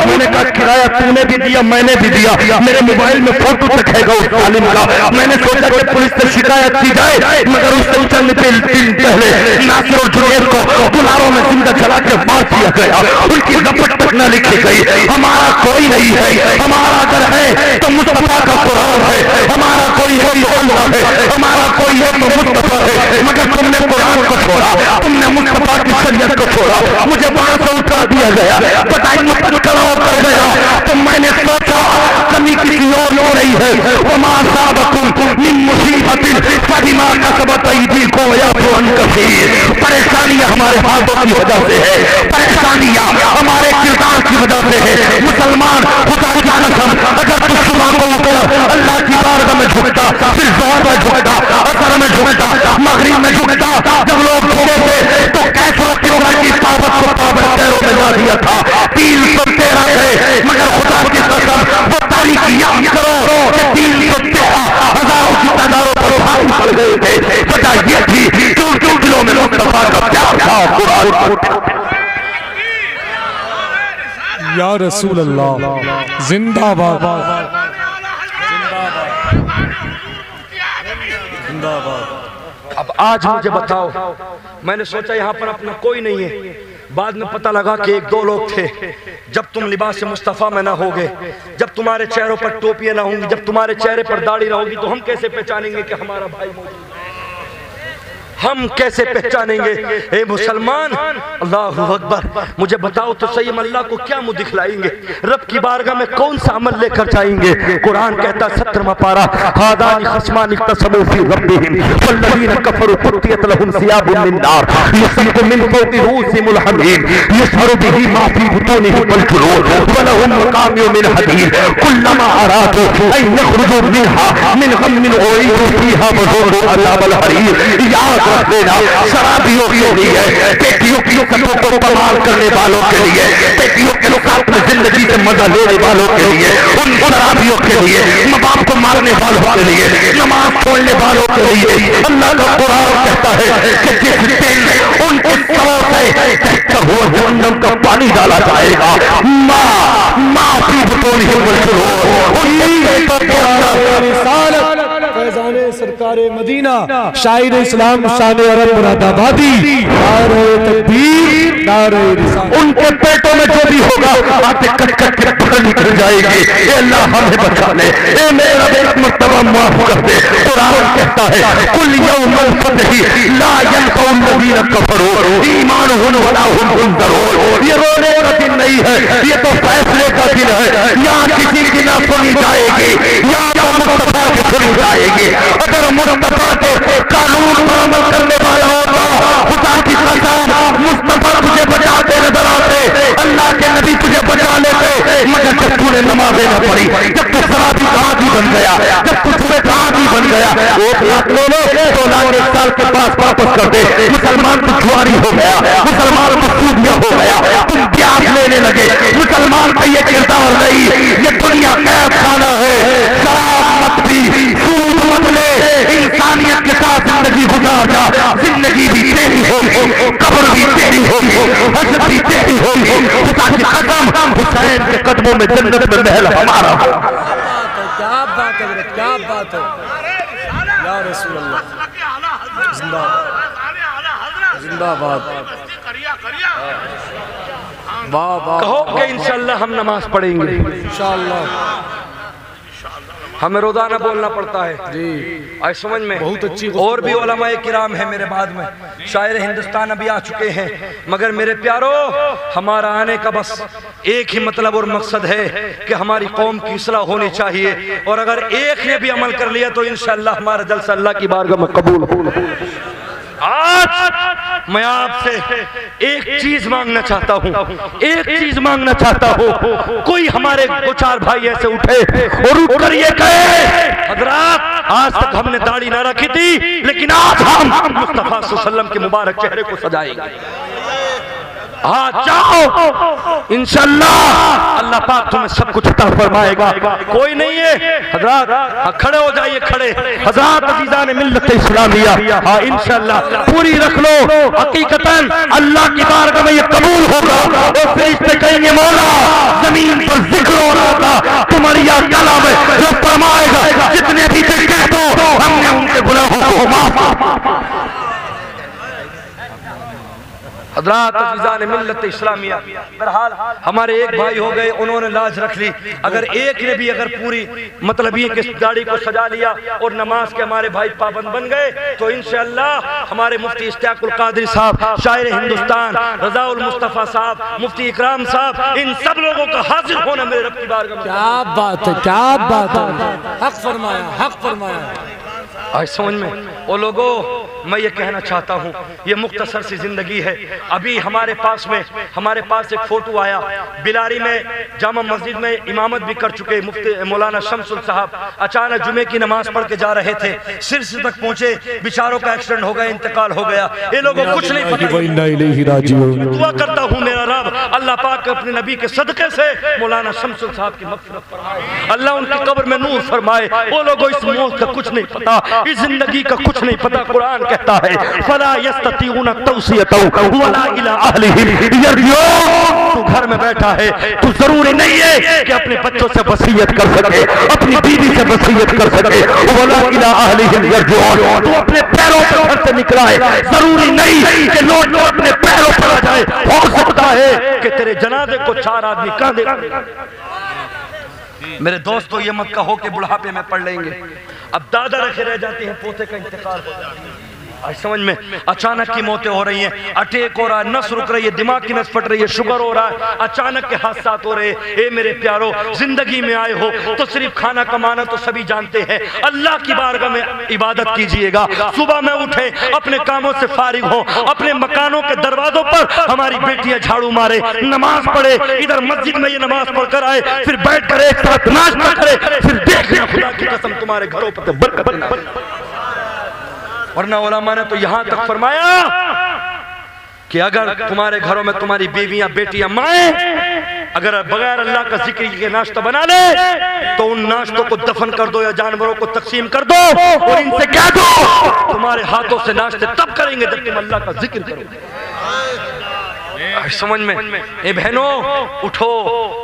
मैंने कहा किराया तूने भी दिया, मैंने भी दिया, मेरे मोबाइल में फोटो रखेगा उस तालिम का। मैंने सोचा कि पुलिस से शिकायत की जाए, मगर उससे चंद दिन पहले नासिर और जुनैद को बुलारों में जिंदा जला के मार दिया गया, उनकी रपट तक न लिखी गई। हमारा कोई नहीं है, हमारा अगर है तो मुस्तफा का कुरान है, हमारा कोई है तो अल्लाह है, हमारा कोई है तो मुस्तफा है। मगर तुमने कुरान को छोड़ा, तुमने मुस्तफा की शरीयत को छोड़ा, मुझे वहां से उठा दिया गया, बताइए मुझे कराओ कर गया। तो मैंने सोचा कमी किसी और हो रही है। वमा साबकुम मिन मुसीबतिन फबिमा कसबत अयदीकुम याफू अन कसीर। परेशानियां हमारे हाथों की वजह से है, परेशानियां हमारे किरदार की वजह से है। मुसलमान खुदा की कसम, अगर तू सुबह को उठकर अल्लाह की बारगाह में झुकता, फिर ज़ोहर में झुकता, असर में झुकता, मगरिब में झुकता, जब लोग झुके थे तो कैसे होगा की ताकत को ताबत पैरों में ला दिया था। 313 थे, मगर खुदा की कसम वो तारीख याद करो कि 313 हजारों की तादादों पर भारी पड़ गए थे। वजह ये थी क्यों दिलों में मुस्तफा का प्यार था। कुरान या रसूल अल्लाह जिंदाबाद, जिंदाबाद। अब आज मुझे बताओ, मैंने सोचा यहाँ पर अपना कोई नहीं है, बाद में पता लगा कि एक दो लोग थे। जब तुम लिबास मुस्तफ़ा में ना होगे, जब तुम्हारे चेहरों पर टोपियां ना होंगी, जब तुम्हारे चेहरे पर दाढ़ी ना होगी, तो हम कैसे पहचानेंगे कि हमारा भाई मौजूद है? हम कैसे पहचानेंगे? ए मुसलमान, अल्लाहु अकबर, मुझे बताओ तो सही, हम अल्लाह को क्या मुंह दिखलाएंगे? रब की बारगाह में कौन सा अमल लेकर जाएंगे? कुरान कहता 17वां पारा, हादानी खस्मानी इख्तसमू फी रब्बिहिम वल्लज़ीना कफरू कुत्तियत लहुम सियाबुम मिन नार युस्लिकु मिन फौकि रूसिहिमुल हमीम यस्हरु बिही मा फी बुतूनिहिम वल जुलूद व लहुम मकामिउ मिन हदीद कुल्लमा अरादू अन यखरुजू मिनहा मिन गम्मिन उईदू फीहा व ज़ुक़ू अज़ाबल हरीर। याद रख लेना, शराबियों के लिए, बेटियों की कदमों को कमाल करने वालों के लिए, बेटियों के लोकात में जिंदगी से मजा लेने वालों के लिए, उन शराबियों के लिए, माँ बाप को मारने वालों के लिए, नमाज छोड़ने वालों के लिए अल्लाह का कुरान कहता है कि जिस दिन उनके सरों से बहता हुआ जहन्नम का पानी डाला जाएगा, माफी बतौनी फैज़ाने सरकारे मदीना शायर इस्लाम शान अरब मुरादाबादी, नारे तकबीर नारे रिसालत। उनके पेटों में जो भी होगा आते कट कट के पकड़ निकल जाएगी। ए अल्लाह हमें बचा ले, ए मेरा एक मर्तबा माफ कर दे। कुरान कहता है कुल यौमल फतही ला यनफउ लज़ीना कफरू ईमानुहुम वला हुम युनज़रून। ये रोने का दिन नहीं है, ये तो फैसले का दिन है। यहाँ किसी की ना सुनी जाएगी, यहाँ मुस्तफा की सुनी जाएगी। अगर मुस्तफा के कानून पर अमल करने वाला होता, खुदा की कसम मुस्तफा तुझे बचाते नजर आते, अल्लाह के नबी तुझे बचा लेते। मगर जब तूने नमाज़ें न पढ़ी, जब तू शराबी आदि बन गया, जब तू सुबह का आदि बन गया, एक लाख ले लो 16 साल के पास वापस कर दे। मुसलमान तो जुआरी हो गया, मुसलमान तो सूदिया हो गया, तुम ब्याज लेने लगे। मुसलमान का ये किरदार नहीं, ये दुनिया कैद खाना है। शराब मत पी, सूद मत ले, इंसानियत के साथ जिंदगी गुजार जा। जिंदगी भी तेरी होगी, कब्र भी तेरी होगी, हश्र भी तेरी होगी। खुदा की कसम हुसैन के कदमों में जन्नत में महल हमारा। क्या बात है, क्या बात है या रसूल अल्लाह, जिंदाबाद जिंदाबाद। वाह वाह। कहो कि इंशाअल्लाह हम नमाज पढ़ेंगे, इंशाअल्लाह। हमें रोजाना बोलना पड़ता है जी, आज समझ में बहुत अच्छी। और भी उलमाए किराम है मेरे बाद में, शायर हिंदुस्तान अभी आ चुके हैं। मगर मेरे प्यारो, हमारा आने का बस एक ही मतलब और मकसद है कि हमारी कौम की इस्लाह होनी चाहिए। और अगर एक ने भी अमल कर लिया तो इंशाअल्लाह हमारा जलसा अल्लाह की बारगाह में कबूल। आज मैं आपसे एक चीज मांगना चाहता हूँ, एक चीज मांगना चाहता हूँ। कोई हमारे दो चार भाई ऐसे उठे और उठ कर ये कहे, हजरात आज तक हमने दाढ़ी ना रखी थी, लेकिन आज हम मुस्तफा सल्लल्लाहु अलैहि वसल्लम के मुबारक चेहरे को सजाएंगे। आज जाओ, इंशाअल्लाह अल्लाह पाक तुम्हें सब कुछ अता फरमाएगा। कोई नहीं है हजरात, खड़े हो जाइए, खड़े हजरात अजीज़ान मिल्लत इस्लामिया। हाँ इंशाअल्लाह पूरी रख लो, हकीकतन अल्लाह की बारगाह में ये कबूल होगा। और फरिश्ते कहेंगे मौला जमीन पर जिक्र हो रहा था, तुम्हारी याद कलाम में जो फरमाएगा, जितने भी कह दो हमने उनके गुनाहों को माफ। हज़रात अज़ीज़ान मिल्लत इस्लामिया, बहरहाल हमारे एक भाई हो गए, उन्होंने लाज रख ली। अगर एक ने भी अगर पूरी मतलब ये कि दाढ़ी को सजा लिया और नमाज के हमारे भाई पाबंद बन गए, तो इंशाअल्लाह हमारे मुफ्ती इश्तियाकुल कादरी साहब, शायर हिंदुस्तान रज़ाउल मुस्तफ़ा साहब, मुफ्ती इकराम साहब, इन सब लोगों का हाजिर होना मेरे रब की बारगाह में। क्या बात है, क्या बात है, हक फरमाया, हक फरमाया। आज समझ में वो लोगों, मैं ये कहना चाहता हूँ, ये मुख्तसर सी जिंदगी है। अभी हमारे पास एक फोटो आया, बिलारी में जामा मस्जिद में इमामत भी कर चुके मुफ्ती मौलाना शमसुल साहब, अचानक जुमे की नमाज पढ़ के जा रहे थे, सिर से तक पहुंचे, बेचारों का एक्सीडेंट हो गया, इंतकाल हो गया। ये लोगों को कुछ नहीं पता। दुआ करता हूँ मेरा रब अल्लाह पाक अपने नबी के सदके से मौलाना शमसुल साहब की मग़फ़िरत फरमाए, अल्लाह उनकी कब्र में नूर फरमाए। वो लोगों इस मौत का कुछ नहीं पता, इस जिंदगी का कुछ नहीं पता। कुरान कहता है फला यस्ततीऊन तौसियतौ वला इला अहलिहिम यरजिऊन। तू घर में बैठा है, तू जरूरी नहीं है कि अपने बच्चों से वसीयत कर सके, अपनी बीवी से वसीयत कर सके, तू अपने पैरों पर घर से निकला है, जरूरी नहीं कि लोग अपने पैरों पर आ जाए। हो सकता है कि तेरे जनाजे को 4 आदमी कांधे। मेरे दोस्तों, ये मत कहो कि बुढ़ापे में पढ़ लेंगे। अब दादा रखे रह जाते हैं, पोते का इंतकाल हो जाता है। समझ में अचानक की मौतें हो रही हैं, अटैक हो रहा है, नस रुक रही है, दिमाग की नस फट रही है, शुगर हो रहा है, अचानक के हादसात हो रहे हैं। ए मेरे प्यारो, जिंदगी में आए हो तो सिर्फ खाना कमाना तो सभी जानते हैं, अल्लाह की बारगाह में इबादत कीजिएगा। सुबह में उठे, अपने कामों से फारिग हो, अपने मकानों के दरवाजों पर हमारी बेटियां झाड़ू मारे, नमाज पढ़े, इधर मस्जिद में ये नमाज पढ़कर आए, फिर बैठ कर एक साथ नाश्ता करे, फिर देखना खुदा की कसम तुम्हारे घरों पर बरकत। वरना उलमा ने तो यहां तक फरमाया कि अगर तुम्हारे घरों में तुम्हारी बीवियां, बेटियां, माएं अगर बगैर अल्लाह का जिक्र के नाश्ता बना ले तो उन नाश्तों को दफन कर दो या जानवरों को तकसीम कर दो और इनसे कह दो तुम्हारे हाथों से नाश्ते तब करेंगे जब तुम अल्लाह का जिक्र करोगे। समझ में? ए बहनों, उठो,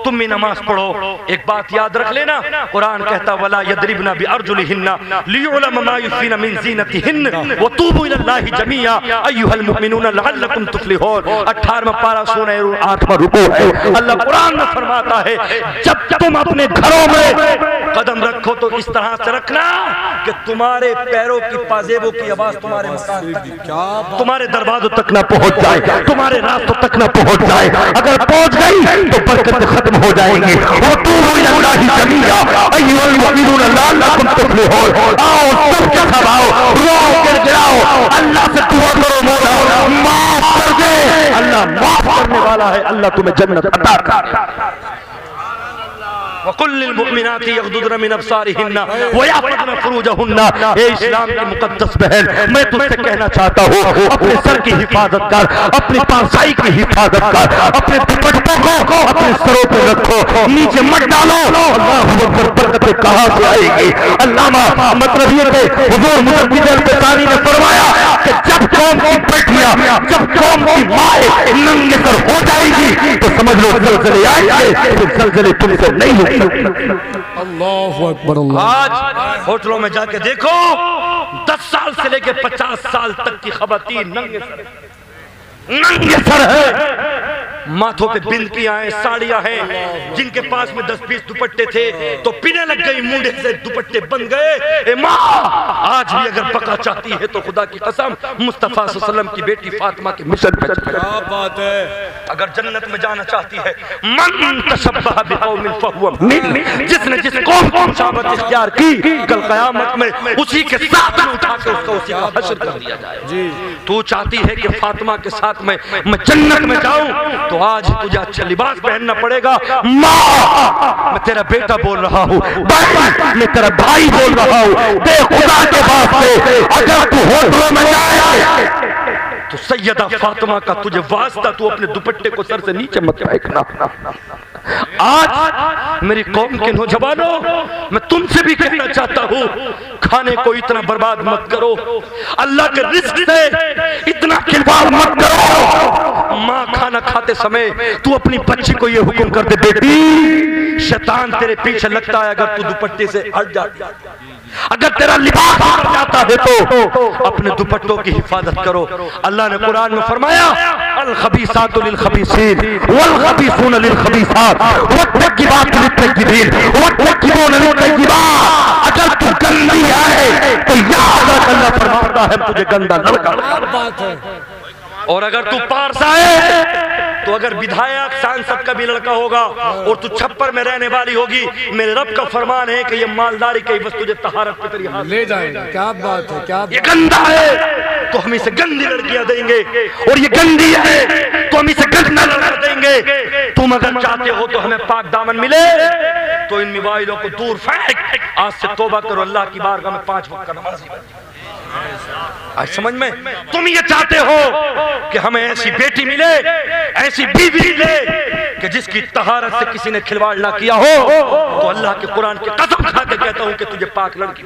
तुम भी नमाज पढ़ो। एक बात याद रख लेना, कुरान कहता वला यदरिबना बिअरजुलिहिन्ना लियुलम मा युखफिना मिन ज़ीनतिहिन्न व तूबू इलल्लाहि जमीआ अय्युहल मुमिनून लअल्लकुम तुफ्लिहून। 18वां पारा सूरह 8वां रुकू है। अल्लाह कुरान में फरमाता है जब तुम अपने घरों में कदम रखो तो इस तरह से रखना कि तुम्हारे पैरों की पाजेबों की आवाज तुम्हारे मकान तक, तुम्हारे दरवाजों तक ना पहुंच जाए, तुम्हारे रास्तों तक ना पहुंच जाए। अगर पहुंच गई तो बरकत खत्म हो जाएंगी। वो तूबू इलल्लाहि जमीआ अय्युहल मुमिनून लअल्लकुम तुफ्लिहून। आओ सबके सब आओ, रो गिड़गिड़ाओ, अल्लाह से दुआ करो, मौला माफ कर दे। अल्लाह माफ करने वाला है, अल्लाह तुम्हें जन्नत अता करे। वकुल्लिल मुमिनाति यग़दुदना मिन अब्सारिहिन्ना व यहफ़ज़ना फ़ुरूजहुन्ना। ए इस्लाम की मुक़द्दस बहन, मैं तुझसे कहना चाहता हूँ, अपने सर की हिफाजत कर, अपनी पासाई की हिफाजत कर, अपने दुपट्टों को अपने सरों पे रखो, नीचे मत डालो। अल्लाहु अकबर, बरकतें कहाँ से आएगी? अल्लामा मतलब ये थे हुज़ूर मुजद्दिद अल-क़सानी ने फरमाया कि जब कौम की बेटियां, जब कौम की माएँ नंगे सर हो जाएगी तो समझ लो ज़लज़ले आएंगे, फिर ज़लज़ले तुमसे नहीं होंगे। अल्लाहु अकबर। आज होटलों में जाके देखो, 10 साल से लेके 50 साल तक की खवातीन नंगे सर है, माथों पे बिंदियां हैं, साड़ियां हैं। जिनके पास में 10-20 दुपट्टे थे तो पीने लग गई, मुंडे से दुपट्टे बन गए। ए माँ, आज भी अगर बका चाहती है तो खुदा की कसम मुस्तफा सल्लल्लाहु अलैहि वसल्लम की बेटी फातिमा के मिशन पे क्या बात है। अगर जन्नत में जाना चाहती है, मन तशब्बह बिकौमिन फहुवा मिन, जिसने जिस कौम की शाबत इख्तियार की, कल क़यामत में उसी के साथ उठा के उसका उसी का हश्र कर दिया जाए। तू चाहती है कि फातिमा के साथ मैं जन्नत में जाऊं तो आज तुझे अच्छा लिबास पहनना पड़ेगा। माँ, मैं तेरा बेटा बोल रहा हूँ, मैं तेरा भाई बोल रहा हूँ, खुदा के वास्ते अगर तू होटलों में जाए तो सैयदा फातिमा का तुझे वास्ता, तू अपने दुपट्टे को सर से नीचे मत फेंकना। आज मेरी कौम के नौजवानों, मैं तुमसे भी कहना चाहता हूँ, खाने को इतना बर्बाद मत करो, अल्लाह के रिज़्क़ से इतना खिलवाड़ मत करो। माँ खाना खाते समय तू अपनी बच्ची को ये हुक्म कर दे, बेटी शैतान तेरे पीछे लगता है, अगर तू दुपट्टे से हट जा, अगर तेरा लिबास हट जाता है तो अपने दुपट्टों की हिफाजत करो। अल्लाह ने कुरान में फरमाया अल खबीसातु लिल खबीसीन वल खबीसून लिल खबीसात वत्तकिबातु लित तय्यिबीन वत्तकिबून लित तय्यिबात। अगर तू गंदी है तो याद रख, अल्लाह फरमाता है तुझे गंदा लड़का। बात है। और अगर तू पारसा है तो अगर विधायक सांसद का भी लड़का होगा और तू छप्पर में रहने वाली होगी, मेरे रब का फरमान है कि ये मालदारी की वस्तु तुझे तहारत पे तेरी हाथ ले जाएगा। क्या बात है, क्या ये गंदा है तो हम इसे गंदी लड़कियां देंगे, और ये गंदी है तो हम इसे गंदा लड़का देंगे। तुम अगर चाहते हो तो हमें पाक दामन मिले तो इन मोबाइलों को दूर फेंक, आज से तौबा करो, अल्लाह की बारगाह में 5 वक्त का नमाज़ी बन। आज समझ में? तुम ये चाहते हो कि हमें ऐसी बेटी मिले, ऐसी बीवी मिले कि जिसकी तहारत से किसी ने खिलवाड़ ना किया हो, तो अल्लाह के कुरान की कसम खा के कहता हूं कि तुझे पाक लड़की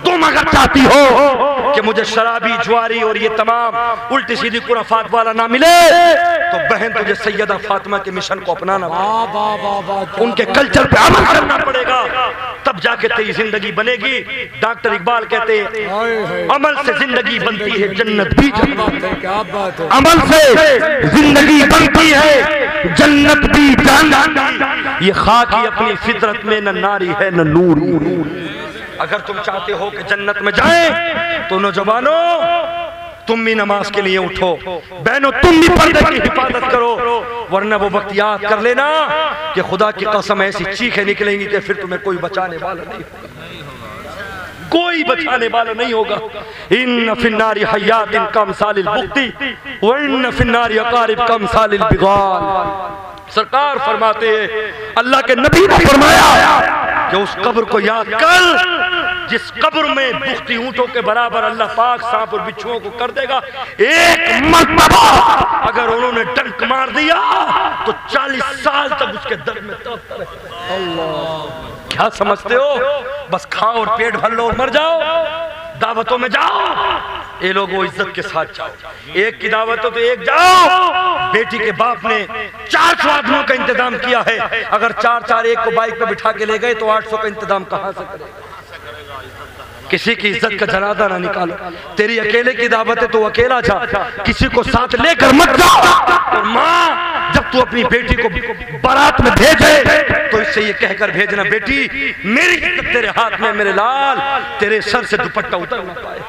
तुम अगर चाहती हो कि मुझे शराबी, जुआरी और ये तमाम उल्टी सीधी कुराफात वाला ना मिले तो बहन बहन तुझे सैयदा फातिमा के मिशन को अपनाना वाह वाह वाह वाह, उनके कल्चर पे अमल करना पड़ेगा, तब जाके तेरी जिंदगी बनेगी। डॉक्टर इकबाल कहते हैं अमल से जिंदगी बनती है जन्नत भी, क्या बात है, अमल से जिंदगी बनती है जन्नत भी जहन्नम। ये खाकी अपनी फितरत में न नारी है न नूर। अगर तुम चाहते हो कि जन्नत में जाए तो नौजवानों तुम भी नमाज के लिए उठो, बहनों तुम भी पर्दे की हिफाजत करो, वरना वो वक्त याद कर लेना कि खुदा की कसम ऐसी चीखें निकलेंगी कि फिर तुम्हें कोई बचाने वाला नहीं होगा, कोई बचाने वाला नहीं होगा। इन फिन्नारी हयातिन कमसालिल बुक्ति व इन फिन्नारी अकारिब कमसालिल बिगाल। सरकार फरमाते हैं, अल्लाह के नबी ने फरमाया कि उस कब्र को याद कर जिस कब्र में बुख्ती ऊंटों के बराबर अल्लाह पाक सांप और बिच्छुओं को कर देगा। एक मर्तबा अगर उन्होंने डंक मार दिया तो 40 साल तक उसके दर्द में तड़पता रहेगा। अल्लाह, क्या समझते हो? बस खाओ और पेट भर लो और मर जाओ? दावतों में जाओ, ये लोग वो इज्जत के साथ जाओ। एक की दावत हो तो एक जाओ। बेटी के बाप ने 400 आदमियों का इंतजाम किया है, अगर 4-4 एक को बाइक पे बिठा के ले गए तो 800 का इंतजाम कहां से करें? किसी की इज्जत का जनाजा ना निकालो। तेरी अकेले की दावत है तो अकेला जा, किसी को साथ लेकर मत जा। और माँ जब तू अपनी बेटी को बारात में भेजे तो इससे ये कहकर भेजना, बेटी मेरी इज्जत तेरे हाथ में, मेरे लाल तेरे सर से दुपट्टा उतर ना पाए।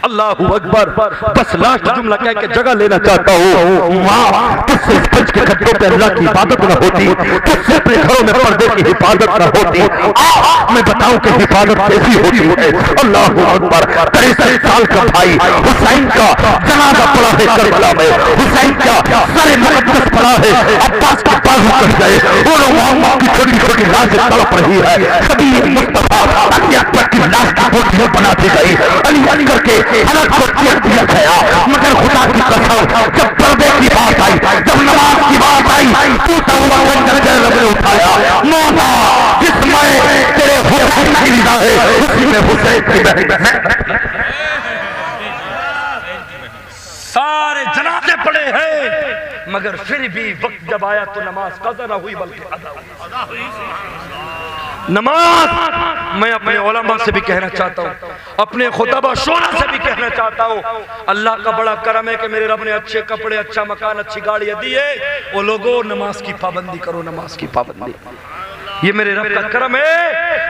अल्लाहू अकबर। बस लास्ट जुमला कह के जगह लेना चाहता हूँ। माँ तुझसे इस पंच के खड्डों पे अल्लाह की इबादत न होती, तुझसे अपने घरों में पर्दे की हिफाजत न होती। मैं बताऊं कि हिफाजत कैसी होती है। अल्लाहू अकबर। 63 साल का भाई हुसैन का जनाजा पड़ा है करबला में, हुसैन का सर मुकद्दस पड़ा है, अब्बास के बाजू कट गए, और मोहम्मद की छोटी छोटी लाशें तड़प रही है। कभी मुस्तफा अली अकबर की लाश की मूर्तियां बना दी गई, अली अकबर के अलग को चेक दिया गया। मगर खुदा की कसम जब पर्दे की बात आई, जब नमाज की बात आई, टूटा हुआ खंजर रब ने उठाया। मौला जिसमें तेरे हुसैन की रिज़ा है उसी में हुसैन की महबूब। सारे जनाजे पड़े हैं मगर फिर भी वक्त जब आया तो नमाज कज़ा न हुई बल्कि अदा हुई। नमाज मैं अपने उलमा से भी कहना चाहता हूँ, अपने खुतबा शोरा से भी कहना चाहता हूँ, अल्लाह का बड़ा करम है कि मेरे रब ने अच्छे कपड़े, अच्छा मकान, अच्छी गाड़ियाँ दी है। वो लोगों नमाज की पाबंदी करो, नमाज की पाबंदी, ये मेरे रब का करम है।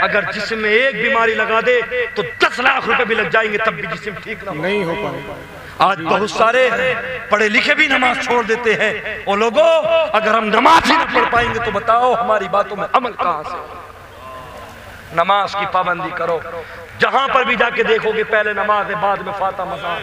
अगर जिस्म में एक बीमारी लगा दे तो 10 लाख रुपए भी लग जाएंगे तब भी जिस्म ठीक नहीं हो पाएगा। आज बहुत सारे पढ़े लिखे भी नमाज छोड़ देते हैं। वो लोगों अगर हम नमाज ही न पढ़ पाएंगे तो बताओ हमारी बातों में अमल कहां से? नमाज की पाबंदी करो। जहां पर भी जाके देखोगे पहले नमाज है, बाद में फाता मज़ार।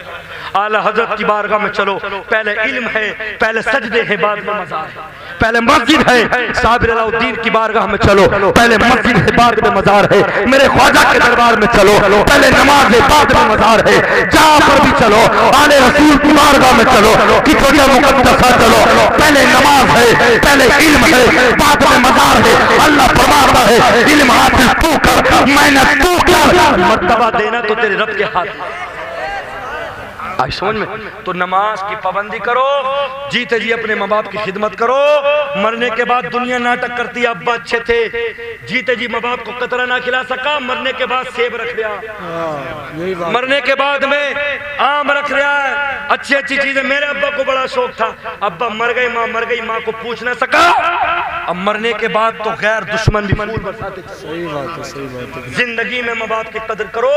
आला हजरत की बारगाह में चलो, पहले इल्म है, पहले सजदे हैं, बाद में मज़ार है। पहले मस्जिद है, साबिर अलाउद्दीन की बारगाह में चलो, पहले मस्जिद है, बाद में मज़ार है। मेरे ख्वाजा के दरबार में चलो, पहले नमाज है, बाद में मज़ार है। जहां पर भी चलो, आले रसूल की बारगाह में चलो, किचोड़िया मुकद्दसा चलो, पहले नमाज है, पहले इल्म है, बाद में मज़ार है। अल्लाह फरमाता है इल्म हासिल तू कर, मेहनत तू कर, मर्तबा देना तो तेरे रब के हाथ में। आज समझ में? तो नमाज की पाबंदी करो, जीते जी अपने माँ बाप की खिदमत करो। मरने के बाद दुनिया नाटक करती है, अब्बा अच्छे थे, जीते जी माँ बाप को कतरा ना खिला सका, मरने के बाद सेब रख रहा, मरने के बाद में आम रख रहा है, अच्छी अच्छी चीजें। मेरे अब्बा को बड़ा शौक था, अब्बा मर गए, माँ मर गई, माँ को पूछ ना सका। अब मरने के बाद तो गैर दुश्मन भी फूल बरसाते। सही बात है, सही बात है। जिंदगी में माँ बाप की कदर करो।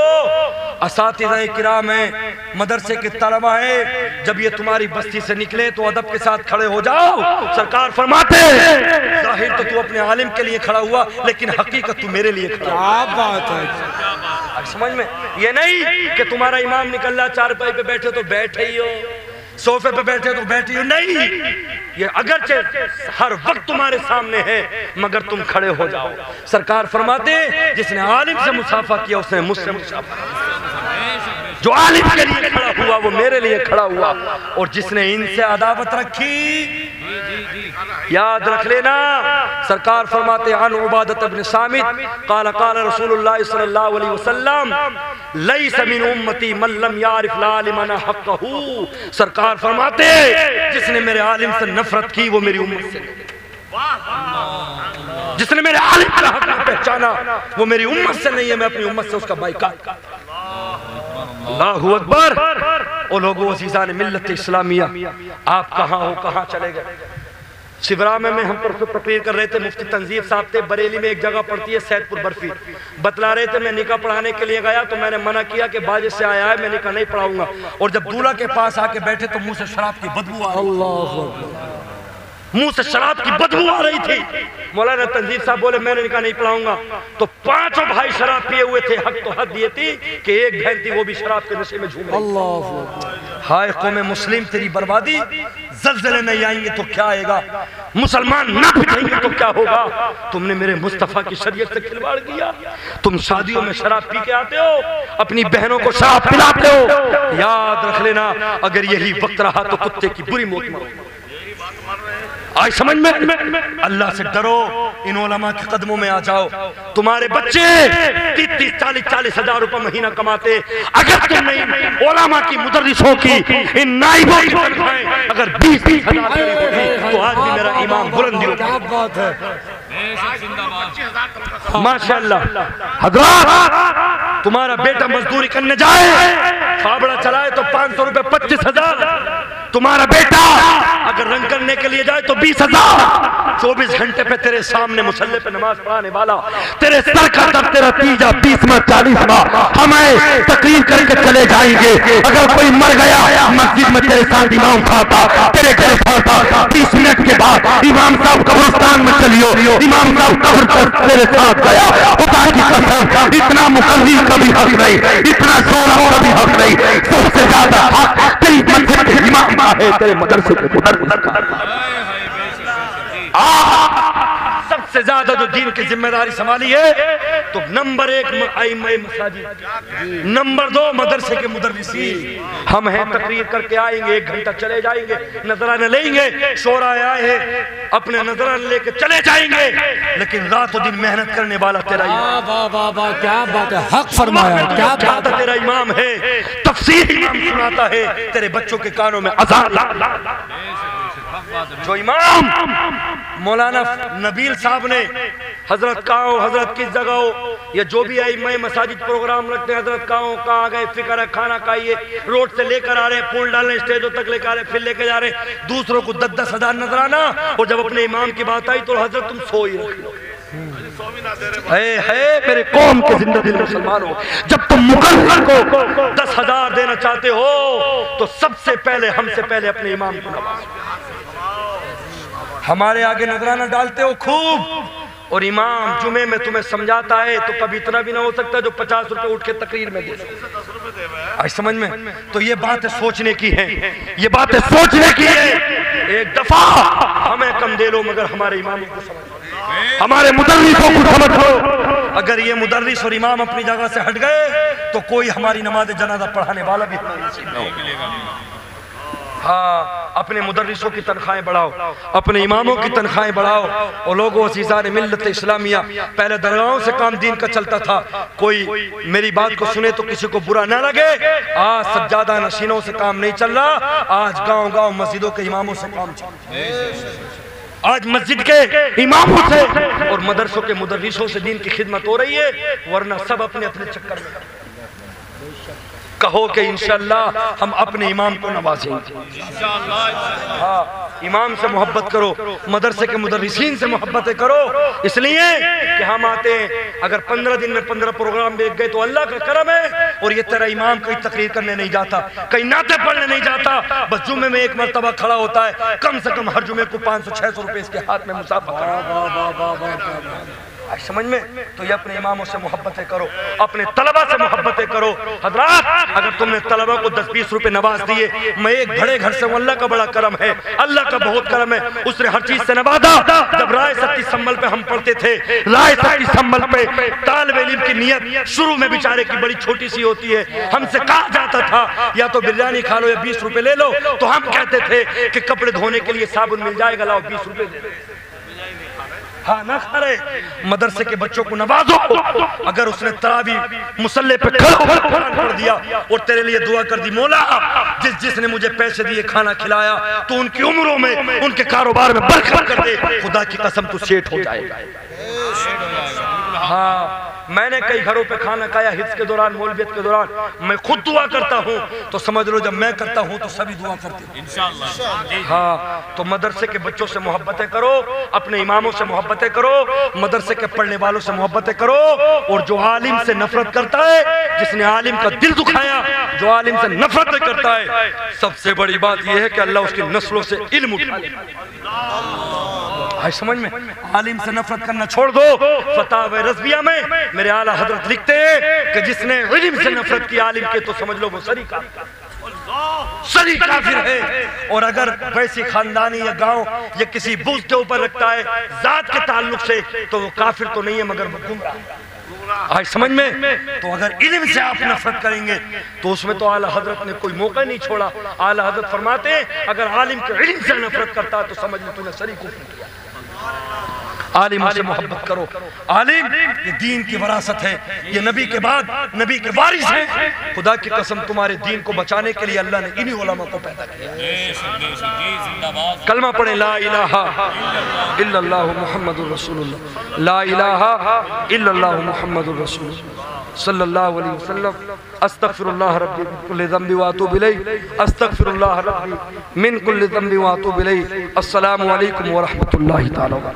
असातिज़ा किराम है, मदरसे के तलबा है, जब ये तुम्हारी बस्ती से निकले तो अदब के साथ खड़े हो जाओ। सरकार फरमाते हैं जाहिर तो तू अपने आलिम के लिए खड़ा हुआ, लेकिन हकीकत तू मेरे लिए खड़ा। क्या बात है, समझ में? ये नहीं कि तुम्हारा इमाम निकल रहा, चारपाई पे बैठे तो बैठे ही हो, सोफे पे बैठे तो बैठे हो, नहीं। ये अगरचे हर वक्त तुम्हारे सामने है मगर तुम खड़े हो जाओ। सरकार फरमाते जिसने आलिम से मुसाफा किया उसने मुझसे मुसाफा। जो आलिम के लिए खड़ा हुआ वो मेरे लिए खड़ा हुआ, और जिसने इनसे अदावत रखी याद रख लेना, सरकार फरमाते अन उबादत इब्न सामित क़ाल क़ाल रसूलुल्लाह सल्लल्लाहु अलैहि वसल्लम लैसा मिन उम्मती मन लम यारिफ लालिमन हक़्क़हू। सरकार फरमाते जिसने मेरे आलिम से नफरत की वो मेरी उम्मत से, जिसने मेरे आलिम का हक नहीं पहचाना वो मेरी उम्मत से नहीं है, मैं अपनी उम्मत से उसका बाइकाट। अल्लाहु अकबर। ओ लोगों अज़ीज़ान मिल्लत इस्लामिया, आप कहाँ हो, कहाँ चले गए? शिवरा में हम परसों तकरीर कर रहे थे, मुफ्ती तंजीब साहब थे, बरेली में एक जगह पड़ती है सैदपुर बर्फी, बतला रहे थे मैं निकाह पढ़ाने के लिए गया तो मैंने मना किया कि बाजे से आया है मैं निकाह नहीं पढ़ाऊंगा, और जब दूल्हा के पास आके बैठे तो मुंह से शराब की बदबू आ रही, मुंह से शराब की बदबू आ रही थी। मौलाना तंजीब साहब बोले मैंने निकाह नहीं पढ़ाऊंगा, तो पांचों भाई शराब पिए हुए थे, हक तो हद ये थी कि एक बहन थी वो भी शराब के नशे में झूम रही। हाय कौम मुस्लिम तेरी बर्बादी, ज़लज़ले नहीं आएंगे तो क्या आएगा, मुसलमान ना पिटेंगे तो क्या होगा। तुमने मेरे मुस्तफ़ा की शरीयत से खिलवाड़ किया, तुम शादियों में शराब पी के आते हो, अपनी बहनों को शराब पिलाते हो। याद रख लेना अगर यही वक्त रहा तो कुत्ते की बुरी मौत मरोगे। आज समझ में, अल्लाह से डरो, इन उलमा के कदमों में आ जाओ। तुम्हारे बच्चे 30-40 हजार रुपए महीना कमाते, अगर तुम नहीं उलमा की मुदर्रिसों की इन नाइबों की तनख्वाहें अगर 20-20 हजार तो आज भी मेरा इमाम बुलंदी होता। माशाअल्लाह। हज़रात तुम्हारा बेटा मजदूरी करने जाए, फावड़ा चलाए तो 500 रुपए 25,000, तुम्हारा बेटा अगर रंग करने के लिए जाए तो 20,000, 24 घंटे पे तेरे सामने मुसल्ले पे नमाज पढ़ाने वाला, तेरे सर का दर्द तेरा 30 माह 40 माह हमें तकरीर करके चले जाएंगे। अगर कोई मर गया मस्जिद में तेरे साथ इमाम खाता, तेरे घर खाता, 30 मिनट के बाद इमाम साहब कब्रिस्तान में चलियो, इमाम साहब कब्र पर तेरे साथ गया, खुदा की कसम इतना मुकर्रिर का भी हक नहीं, इतना शोरा का भी हक नहीं, सबसे ज्यादा हक तेरी मस्जिद के इमाम है, तेरे मदरसे के मुदर्रिस का। सबसे ज्यादा जो दीन की जिम्मेदारी संभाली है तो नंबर 1 आइम्मा मसाजिद, नंबर 2 मदरसे के मुदर्रिसी। हम हैं तकरीर करके आएंगे, 1 घंटा चले जाएंगे, नजराने लेंगे, शोरा आए हैं अपने नजराने लेके चले जाएंगे, लेकिन रातों दिन मेहनत करने वाला तेरा इमाम। क्या बात है, हक फरमाया, क्या बात है। तेरा इमाम है, तफसीर इमाम सुनाता है, तेरे बच्चों के कानों में अज़ान। जो इमाम मौलाना नबील साहब ने हजरत कहाँ हो, हजरत किस जगह हो, या जो भी आई मैं मसाजिद प्रोग्राम रखते हैं, हजरत कहाँ हो, कहाँ गए, फिक्र है, खाना खाइए, रोड से लेकर आ रहे हैं, फूल डालने स्टेजों तक लेकर आ रहे हैं, फिर लेकर जा रहे हैं, दूसरों को 10-10 हजार नजराना, और जब अपने इमाम की बात आई तो हजरत तुम सो ही रखो। है मेरे कौम के जिंदा दिल मुसलमानों, जब तुम मुकर्रर को 10 हजार देना चाहते हो तो सबसे पहले हमसे पहले अपने इमाम को नवाजो। हमारे आगे नजराना डालते हो खूब, और इमाम जुमे में तुम्हें समझाता है तो कभी इतना भी ना हो सकता जो 50 रुपए उठ के तकरीर में दे। आज समझ में, तो ये बातें सोचने की है, ये बातें सोचने की है। एक दफा हमें कम दे लो मगर हमारे इमाम को समझो, हमारे मुदर्रिसों को समझो। अगर ये मुदर्रिस और इमाम अपनी जगह से हट गए तो कोई हमारी नमाज जनाजा पढ़ाने वाला भी नहीं मिलेगा। हाँ, अपने मुदर्रिसों की तनख्वाहें बढ़ाओ, अपने इमामों की तनख्वाहें बढ़ाओ। और लोगों अज़ीज़ान मिल्लत इस्लामिया, पहले दरगाहों से काम दीन का चलता था, कोई मेरी बात को सुने तो किसी को बुरा ना लगे। आज सज्जादा नशीनों से काम नहीं चल रहा, आज गांव-गांव मस्जिदों के इमामों से काम चल रहा है। आज मस्जिद के इमामों से और मदरसों के मुदर्रिसों से दीन की खिदमत हो रही है, वरना सब अपने अपने चक्कर में। कहो कि इंशाअल्लाह हम अपने इमाम को नवाजेंगे। हाँ, इमाम से मोहब्बत करो, मदरसे के मुदर्रिसीन से मोहब्बतें करो, इसलिए कि हम आते हैं, अगर 15 दिन में 15 प्रोग्राम देख गए तो अल्लाह का करम है। और ये तेरा इमाम कहीं तकरीर करने नहीं जाता, कहीं नाते पढ़ने नहीं जाता, बस जुम्मे में 1 मरतबा खड़ा होता है, कम से कम हर जुम्मे को 500-600 रुपए इसके हाथ में मुसाफा। समझ में? तो ये अपने इमामों से मोहब्बतें करो, अपने तलबा से मोहब्बतें करो। हजरात, अगर तुमने तलबा को 10-20 रुपए नवाज दिए, मैं एक बड़े घर से हूं, अल्लाह का बड़ा करम है, अल्लाह का बहुत करम है, उसने हर चीज से नवाजा। जब राय सत्ती सम्मल पे हम पढ़ते थे, राय सत्ती सम्मल पे तालिब इल्म की नियत शुरू में बेचारे की बड़ी छोटी सी होती है। हमसे कहा जाता था या तो बिरयानी खा लो या 20 रुपए ले लो, तो हम कहते थे कि कपड़े धोने के लिए साबुन मिल जाएगा, लाओ 20 रुपए दे दो। हाँ ना खा रहे। मदरसे के बच्चों को नवाजो। अगर उसने तरावी मुसल्ले पे खड़ा कर दिया और तेरे लिए दुआ कर दी, मौला जिसने मुझे पैसे दिए, खाना खिलाया, तो उनकी उम्रों में, उनके कारोबार में बरकत कर दे, खुदा की कसम तू सेठ हो जाएगा। हाँ, मैंने कई घरों पे खाना खाया हिज्ज के दौरान, मौलवियत के दौरान। मैं खुद दुआ करता हूँ तो समझ लो जब मैं करता हूँ तो सभी दुआ करते हैं इंशाअल्लाह। हाँ, तो मदरसे के बच्चों से मोहब्बतें करो, अपने इमामों से मोहब्बतें करो, मदरसे के पढ़ने वालों से मोहब्बतें करो। और जो आलिम से नफरत करता है, जिसने आलिम का दिल दुखाया, जो आलिम से नफरत करता है, सबसे बड़ी बात यह है कि अल्लाह उसकी नस्लों से इल्म उठा ले। समझ में? आलिम से नफरत करना छोड़ दो। फतावा रज़विया में मेरे आला हजरत लिखते हैं कि जिसने इल्म से नफरत की आलिम के, तो समझ लो वो सरी काफिर है। और अगर वैसी खानदानी या गांव या किसी बुज़ के ऊपर रखता है जात के ताल्लुक से, तो वो काफिर तो नहीं है मगर वो गुमराह। समझ में? तो अगर इल्म से आप नफरत करेंगे तो उसमें तो आला हजरत ने कोई मौका नहीं छोड़ा। आला हजरत फरमाते हैं अगर आलिम के इल्म से नफरत करता है तो समझ लो तूने सरी कुफ्र किया। आलिम से मोहब्बत करो। आलिम ये दीन की विरासत है, ये नबी के बाद नबी के वारिस हैं। खुदा की कसम तुम्हारे दीन को बचाने के लिए अल्लाह ने इन्हीं उलमा को पैदा किया। कलमा पढ़े, ला इलाहा इल्लल्लाह मुहम्मदुर रसूलुल्लाह, ला इलाहा इल्लल्लाह मुहम्मदुर रसूलुल्लाह सल्लल्लाहु अलैहि वसल्लम। अस्तगफिरुल्लाह रब्बी मिन कुल्लि ज़ंबि व अतूबु इलैहि, अस्तगफिरुल्लाह रब्बी मिन कुल्लि ज़ंबि व अतूबु इलैहि। अस्सलामु अलैकुम व रहमतुल्लाहि तआला।